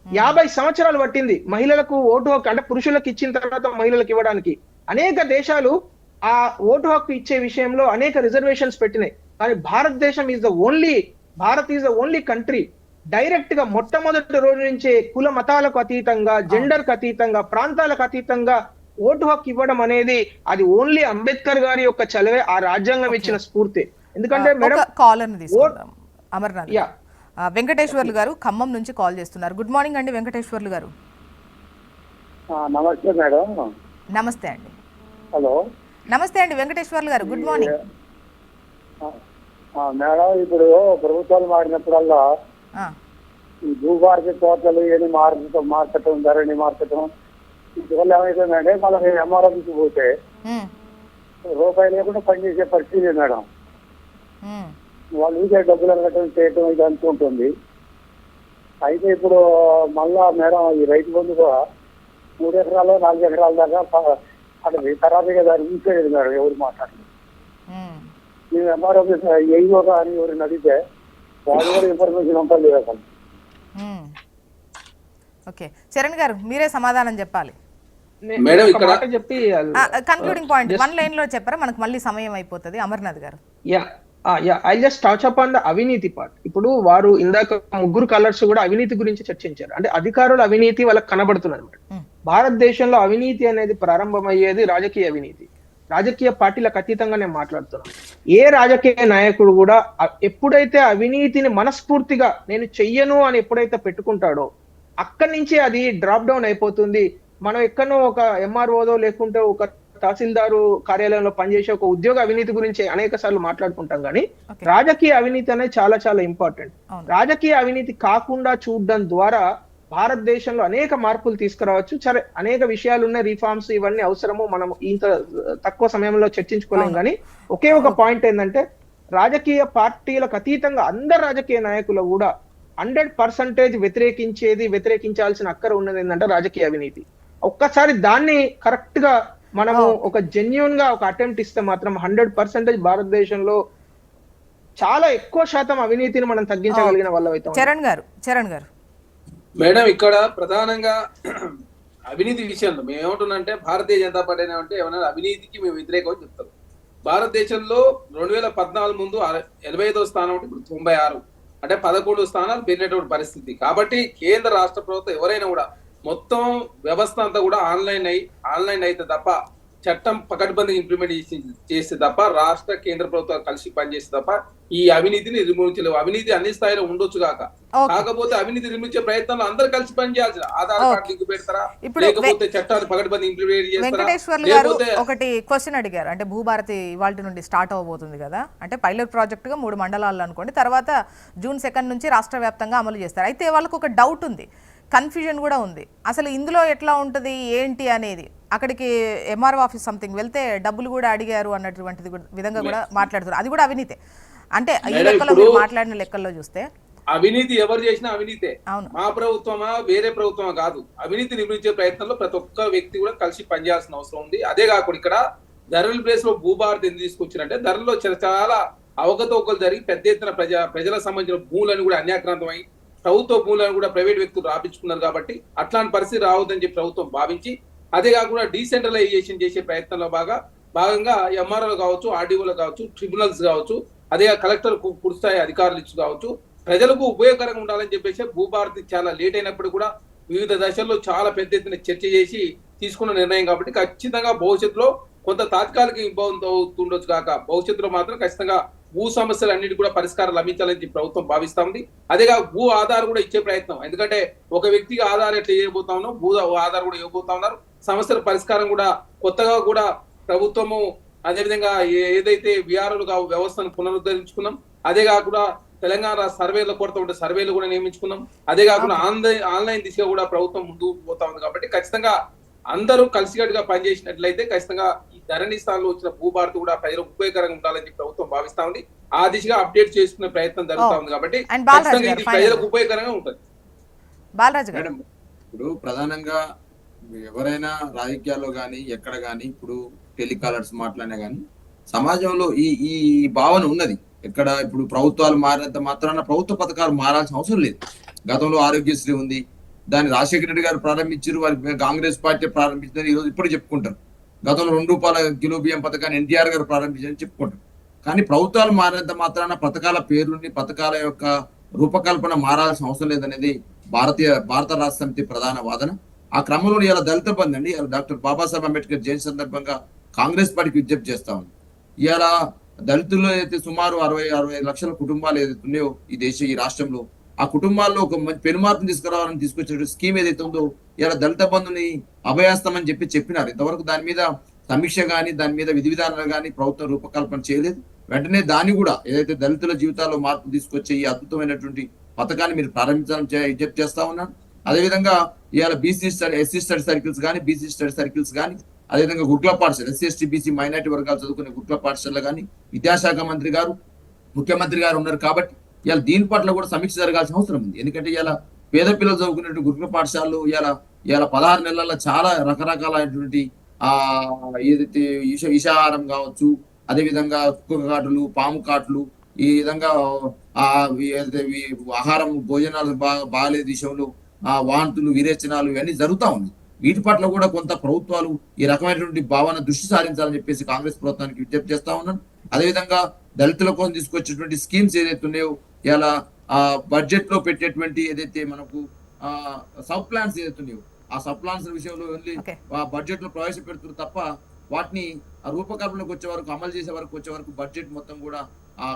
B: 50 సంవత్సరాలు పట్టింది మహిళలకు ఓటు హక్కు, అంటే పురుషులకు ఇచ్చిన తర్వాత మహిళలకు ఇవ్వడానికి. అనేక దేశాలు ఆ ఓటు హక్కు ఇచ్చే విషయంలో అనేక రిజర్వేషన్స్ పెట్టినాయి. కానీ భారతదేశం is the only country direct గా మొట్టమొదటి రోజు నుంచే కుల మతాలకు అతీతంగా, జెండర్ కు అతీతంగా, ప్రాంతాలకు అతీతంగా ఓటు హక్కు ఇవ్వడం అనేది అది ఓన్లీ అంబేద్కర్ గారి యొక్క చలవే, ఆ రాజ్యాంగం ఇచ్చిన స్ఫూర్తి. ఎందుకంటే
A: అమర్నాథ్ వెంకటేశ్వర్లు గారు ఖమ్మం నుంచి కాల్ చేస్తున్నారు. గుడ్ మార్నింగ్ అండి వెంకటేశ్వర్లు గారు.
D: నమస్తే మేడం.
A: నమస్తే అండి.
D: హలో
A: నమస్తే అండి వెంకటేశ్వర్లు గారు, గుడ్ మార్నింగ్.
D: మేడం, ఇప్పుడు ప్రభుత్వాలు మారినప్పుడల్లా ఈ భూభారతి తోటలు ఏమి మార్చటం, ధరని మార్చటం, ఇవల్ల ఏమైతుందంటే మళ్ళీ ఎంఆర్ఎంకి పోతే రూపాయి లేకుండా పనిచేసే పరిస్థితి మేడం. వాళ్ళు ఊరికే డబ్బులు అడగటం చేయటం ఇది అనుకుంటుంది. అయితే ఇప్పుడు మళ్ళా మేడం ఈ రైతు బంధు కూడా 3 ఎకరాలు 4 ఎకరాల దాకా అంటే ఖరాబే కదా ఇంకేది గారు ఎవరు మాట్లాడలేదు.
A: ఉమ్.
D: నేను ఎంఆర్ఓ ఏఈఓ అని ఎవరిని అడిగితే వాళ్ళు కూడా ఇన్ఫర్మేషన్ ఉంటుంది అసలు.
A: ఉమ్. ఓకే చరణ్ గారు మీరే సమాధానం చెప్పాలి.
E: మేడం,
B: ఒక
E: ఇక్కడ-
B: మాట చెప్పి
A: కన్క్లూడింగ్ పాయింట్ వన్ లైన్ లో చెప్పారా, మనకు మళ్ళీ సమయం అయిపోతుంది. అమర్నాథ్ గారు.
B: I just touch up on the అవినీతి పార్ట్. ఇప్పుడు వారు ఇందాక ముగ్గురు కలర్స్ కూడా అవినీతి గురించి చర్చించారు. అంటే అధికారుల అవినీతి వాళ్ళకి కనబడుతున్నది అనమాట. భారతదేశంలో అవినీతి అనేది ప్రారంభమయ్యేది రాజకీయ అవినీతి. రాజకీయ పార్టీలకు అతీతంగా నేను మాట్లాడుతున్నాను. ఏ రాజకీయ నాయకుడు కూడా ఎప్పుడైతే అవినీతిని మనస్ఫూర్తిగా నేను చెయ్యను అని ఎప్పుడైతే పెట్టుకుంటాడో అక్కడి నుంచి అది డ్రాప్ డౌన్ అయిపోతుంది. మనం ఎక్కడో ఒక ఎంఆర్ఓదో లేకుంటే ఒక తహసీల్దారు కార్యాలయంలో పనిచేసే ఒక ఉద్యోగ అవినీతి గురించి అనేక సార్లు మాట్లాడుకుంటాం కానీ రాజకీయ అవినీతి అనేది చాలా చాలా ఇంపార్టెంట్. రాజకీయ అవినీతి కాకుండా చూడడం ద్వారా భారతదేశంలో అనేక మార్పులు తీసుకురావచ్చు. సరే, అనేక విషయాలు ఉన్నాయి, రిఫార్మ్స్ ఇవన్నీ అవసరము, మనం ఇంత తక్కువ సమయంలో చర్చించుకోలేం. కానీ ఒకే ఒక పాయింట్ ఏంటంటే రాజకీయ పార్టీలకు అతీతంగా అందరు రాజకీయ నాయకులు కూడా 100% వ్యతిరేకించాల్సిన అక్కర ఉన్నది ఏంటంటే రాజకీయ అవినీతి. ఒక్కసారి దాన్ని కరెక్ట్ గా మనము ఒక జెన్యున్ గా ఒక అటెంప్ట్ ఇస్తే మాత్రం 100% భారతదేశంలో చాలా ఎక్కువ శాతం అవినీతిని మనం తగ్గించగలిగిన వాళ్ళం అవుతాం.
A: చరణ్ గారు
E: మేడం, ఇక్కడ ప్రధానంగా అవినీతి విషయంలో మేము ఏమంటున్నామంటే భారతీయ జనతా పార్టీ ఏమంటే ఏమన్నా అవినీతికి మేము వ్యతిరేకం అని చెప్తాం. భారతదేశంలో 2014 ముందు 85వ స్థానం అంటే ఇప్పుడు 96, అంటే 11 స్థానాలు పెరిగినటువంటి పరిస్థితి. కాబట్టి కేంద్ర రాష్ట్ర ప్రభుత్వం ఎవరైనా కూడా మొత్తం వ్యవస్థ అంతా కూడా ఆన్లైన్ అయితే తప్ప, చట్టం పకడ్బందీగా ఇంప్లిమెంట్ చేస్తే తప్ప, రాష్ట్ర కేంద్ర ప్రభుత్వాలు కలిసి పనిచేస్తే తప్ప ఈ అవినీతిని నిర్మూలించలేవు. అవినీతి అన్ని స్థాయిలో ఉండొచ్చు కాకపోతే అవినీతి నిర్మించే ప్రయత్నంలో అందరూ కలిసి పనిచేయాల్సిన ఆధార్ కార్డు లింక్ పెడతారా, లేకపోతే చట్టాన్ని పకడ్బందీ ఇంప్లిమెంట్ చేస్తారా?
A: వెంకటేశ్వర్లు గారు ఒకటి క్వశ్చన్ అడిగారు. అంటే భూభారతి ఇవాళ నుండి స్టార్ట్ అవబోతుంది కదా, అంటే పైలట్ ప్రాజెక్ట్ గా 3 మండలాలు అనుకోండి, తర్వాత June 2 నుంచి రాష్ట్ర వ్యాప్తంగా అమలు చేస్తారు. అయితే వాళ్ళకు ఒక డౌట్ ఉంది, కన్ఫ్యూజన్ కూడా ఉంది. అసలు ఇందులో ఎట్లా ఉంటుంది ఏంటి అనేది, అక్కడికి ఎంఆర్ఓ ఆఫీస్ సంథింగ్ వెళ్తే డబ్బులు కూడా అడిగారు అన్నటువంటిది విధంగా కూడా మాట్లాడుతున్నారు. అది కూడా అవినీతే. అంటే ఈ లెక్కలో మీరు మాట్లాడిన లెక్కల్లో చూస్తే
E: అవినీతి ఎవరు చేసినా అవినీతే. మా ప్రభుత్వమా వేరే ప్రభుత్వమా కాదు, అవినీతి నిర్మించే ప్రయత్నంలో ప్రతి ఒక్క వ్యక్తి కూడా కలిసి పనిచేయాల్సిన అవసరం ఉంది. అదే కాకుండా ఇక్కడ ధరల ప్లేస్ లో భూభారతి ఎందుకు తీసుకొచ్చినంటే ధరలో చాలా అవకతవకలు జరిగి పెద్ద ఎత్తున ప్రజలకు సంబంధించిన భూములను కూడా అన్యాక్రాంతమై ప్రభుత్వ భూములను కూడా ప్రైవేట్ వ్యక్తులు రాపించుకున్నారు. కాబట్టి అట్లాంటి పరిస్థితి రావద్దని చెప్పి ప్రభుత్వం భావించి, అదే కాకుండా డీసెంట్రలైజేషన్ చేసే ప్రయత్నంలో భాగంగా ఎంఆర్ఓలు కావచ్చు, ఆర్డీఓలు కావచ్చు, ట్రిబ్యునల్స్ కావచ్చు, అదే కలెక్టర్ పూర్తిస్థాయి అధికారులు కావచ్చు, ప్రజలకు ఉపయోగకరంగా ఉండాలని చెప్పేసి భూభారతి చాలా లేట్ అయినప్పుడు కూడా వివిధ దశల్లో చాలా పెద్ద ఎత్తున చర్చ చేసి తీసుకున్న నిర్ణయం. కాబట్టి ఖచ్చితంగా భవిష్యత్తులో కొంత తాత్కాలిక ఇబ్బంది అవుతుండొచ్చు కాక భవిష్యత్తులో మాత్రం ఖచ్చితంగా భూ సమస్యలు అన్నిటి కూడా పరిష్కారం లభించాలని ప్రభుత్వం భావిస్తా ఉంది. అదేగా భూ ఆధార్ కూడా ఇచ్చే ప్రయత్నం, ఎందుకంటే ఒక వ్యక్తికి ఆధార్ ఎట్లా ఇవ్వబోతా ఉన్నాం, భూ ఆధార్ కూడా ఇవ్వబోతా ఉన్నారు. సమస్యల పరిష్కారం కూడా కొత్తగా కూడా ప్రభుత్వము అదేవిధంగా ఏదైతే విఆర్ఓలు వ్యవస్థను పునరుద్ధరించుకున్నాం, అదే కాకుండా తెలంగాణ సర్వేల కొరత ఉంటే సర్వేలు కూడా నియమించుకున్నాం, అదే కాకుండా ఆన్లైన్ దిశగా కూడా ప్రభుత్వం ముందుకు పోతా ఉంది. కాబట్టి ఖచ్చితంగా అందరూ కలిసికట్టుగా పనిచేసినట్లయితే ఖచ్చితంగా ఈ ధరణి స్థానంలో వచ్చిన భూభారతి కూడా ప్రజలకు ఉపయోగకరంగా ఉండాలని ప్రభుత్వం భావిస్తా ఉంది. ఆ దిశగా అప్డేట్ చేసుకునే ప్రయత్నం జరుగుతా ఉంది. కాబట్టి ఇది ప్రజలకు ఉపయోగకరంగా ఉంటుంది.
C: మేడం, ఇప్పుడు ప్రధానంగా ఎవరైనా రాజకీయాల్లో కానీ ఎక్కడ కానీ ఇప్పుడు టెలికాలర్స్ మాట్లాడినా కానీ సమాజంలో ఈ భావన ఉన్నది. ఎక్కడ ఇప్పుడు ప్రభుత్వాలు మారినంత మాత్రాన ప్రభుత్వ పథకాలు మారాల్సిన అవసరం లేదు. గతంలో ఆరోగ్యశ్రీ ఉంది, దాన్ని రాజశేఖర రెడ్డి గారు ప్రారంభించారు, వారి కాంగ్రెస్ పార్టీ ప్రారంభించారు, ఈరోజు ఇప్పుడు చెప్పుకుంటారు. గతంలో 2 రూపాయల కిలో బియ్యం పథకాన్ని ఎన్టీఆర్ గారు ప్రారంభించారని చెప్పుకుంటారు. కానీ ప్రభుత్వాలు మారినంత మాత్రాన పథకాల పేరుని, పథకాల యొక్క రూపకల్పన మారాల్సిన అవసరం లేదనేది భారత రాష్ట్ర సమితి ప్రధాన వాదన. ఆ క్రమంలో ఇలా దళిత బంధు అండి, డాక్టర్ బాబాసాహెబ్ అంబేద్కర్ జయంతి సందర్భంగా కాంగ్రెస్ పార్టీకి విజ్ఞప్తి చేస్తా ఉంది. ఇవాళ దళితుల్లో అయితే సుమారు 60 లక్షల కుటుంబాలు ఏదైతే ఉన్నాయో ఈ రాష్ట్రంలో, ఆ కుటుంబాల్లో ఒక మంచి పెనుమార్పును తీసుకురావాలని తీసుకొచ్చిన స్కీమ్ ఏదైతే ఉందో ఇలా దళిత బంధుని అభయాస్తమని చెప్పినారు. ఇంతవరకు దాని మీద సమీక్ష కానీ దాని మీద విధి విధానాలు కానీ ప్రభుత్వం రూపకల్పన చేయలేదు. వెంటనే దాన్ని కూడా ఏదైతే దళితుల జీవితాల్లో మార్పు తీసుకొచ్చే ఈ అద్భుతమైనటువంటి పథకాన్ని మీరు ప్రారంభించాలని విజ్ఞప్తి చేస్తా ఉన్నాను. అదేవిధంగా ఇవాళ ఎస్సీ స్టడీ సర్కిల్స్ కానీ, బీసీ స్టడీ సర్కిల్స్ కానీ, అదేవిధంగా గురుకుల పాఠశాల ఎస్సీ ఎస్టీ బీసీ మైనార్టీ వర్గాలు చదువుకునే గురుకుల పాఠశాల కానీ విద్యాశాఖ మంత్రి గారు, ముఖ్యమంత్రి గారు ఉన్నారు. కాబట్టి ఇవాళ దీని పట్ల కూడా సమీక్ష జరగాల్సిన అవసరం ఉంది. ఎందుకంటే ఇలా పేద పిల్లలు చదువుకునేటువంటి గురుకుల పాఠశాలలు ఇవాళ 16 నెలల్లో చాలా రకరకాలైనటువంటి ఏదైతే విషాహారం కావచ్చు, అదేవిధంగా కుక్క కాటులు, పాము కాటులు, ఈ విధంగా ఏదైతే ఆహారం భోజనాలు బాగాలేదు విషయంలో వాంతులు, విరేచనాలు ఇవన్నీ జరుగుతూ ఉన్నాయి. వీటి పట్ల కూడా కొంత ప్రభుత్వాలు ఈ రకమైనటువంటి భావన దృష్టి సారించాలని చెప్పేసి కాంగ్రెస్ ప్రభుత్వానికి విజ్ఞప్తి చేస్తా ఉన్నాను. అదేవిధంగా దళితుల కోసం తీసుకొచ్చేటువంటి స్కీమ్స్ ఏదైతే ఉన్నాయో, ఇలా బడ్జెట్ లో పెట్టేటువంటి ఏదైతే మనకు సబ్ ప్లాన్స్ ఏదైతే ఉన్నాయో, ఆ సబ్ ప్లాన్స్ విషయంలో ఓన్లీ బడ్జెట్ లో ప్రవేశపెడుతున్నారు తప్ప వాటిని రూపకల్పనకు వచ్చే వరకు, అమలు చేసే వరకు వచ్చే వరకు బడ్జెట్ మొత్తం కూడా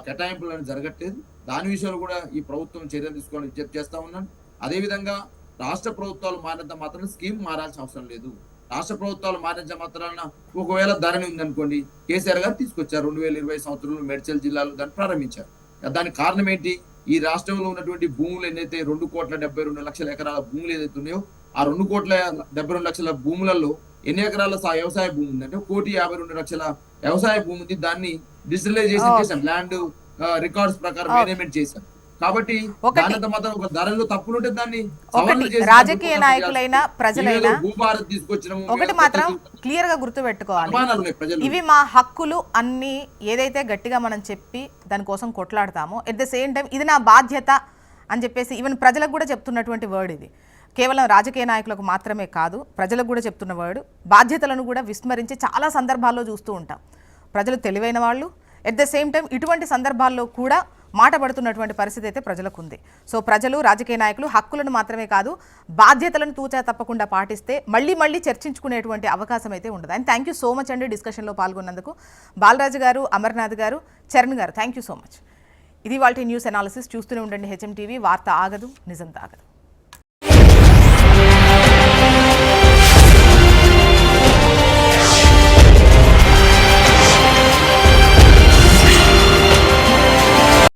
C: కేటాయింపులు అనేది జరగట్లేదు. దాని విషయంలో కూడా ఈ ప్రభుత్వం చర్యలు తీసుకోవాలని విజ్ఞప్తి చేస్తా ఉన్నాను. అదేవిధంగా రాష్ట్ర ప్రభుత్వాలు మారినంత మాత్రం స్కీమ్ మారాల్సిన అవసరం లేదు. రాష్ట్ర ప్రభుత్వాలు మారించే మాత్రాన ఒకవేళ ధరణి ఉందనుకోండి, కేసీఆర్ గారు తీసుకొచ్చారు 2020 సంవత్సరంలో మేడ్చల్ జిల్లాలో దాన్ని ప్రారంభించారు. దానికి కారణం ఏంటి? ఈ రాష్ట్రంలో ఉన్నటువంటి భూములు ఏదైతే 2,72,00,000 ఎకరాల భూములు ఏదైతే ఉన్నాయో, ఆ 2,72,00,000 భూములలో ఎన్ని ఎకరాల వ్యవసాయ భూమి ఉందంటే 1,52,00,000 వ్యవసాయ భూమి ఉంది. దాన్ని డిజిటలైజేషన్ చేశాం, ల్యాండ్ రికార్డ్స్ ప్రకారం మేనేజ్మెంట్ చేశాం. కాబట్టి మాత్రం ఒక ధరలో తప్పులుంటే దాన్ని
A: రాజకీయ నాయకులైనా ప్రజలైనా
C: భూభారత్ తీసుకొచ్చడం
A: ఒకటి మాత్రం క్లియర్ గా గుర్తు పెట్టుకోవాలి, ఇవి మా హక్కులు అన్ని ఏదైతే గట్టిగా మనం చెప్పి దానికోసం కొట్లాడతామో, ఎట్ ద సేమ్ టైం ఇది నా బాధ్యత అని చెప్పేసి ఈవెన్ ప్రజలకు కూడా చెప్తున్నటువంటి వర్డ్ ఇది. కేవలం రాజకీయ నాయకులకు మాత్రమే కాదు, ప్రజలకు కూడా చెప్తున్న వర్డ్. బాధ్యతలను కూడా విస్మరించి చాలా సందర్భాల్లో చూస్తూ ఉంటాం. ప్రజలు తెలివైన వాళ్ళు, ఎట్ ద సేమ్ టైం ఇటువంటి సందర్భాల్లో కూడా మాట పడుతున్నటువంటి పరిస్థితి అయితే ప్రజలకు ఉంది. సో ప్రజలు, రాజకీయ నాయకులు హక్కులను మాత్రమే కాదు బాధ్యతలను తూచా తప్పకుండా పాటిస్తే మళ్ళీ చర్చించుకునేటువంటి అవకాశం అయితే ఉండదు. And thank you so much అండి డిస్కషన్లో పాల్గొన్నందుకు. బాలరాజు గారు, అమర్నాథ్ గారు, చరణ్ గారు, థ్యాంక్ యూ సో మచ్. ఇది వాళ్ళ న్యూస్ అనాలిసిస్. చూస్తూనే ఉండండి హెచ్ఎం టీవీ. వార్త ఆగదు, నిజం తాగదు.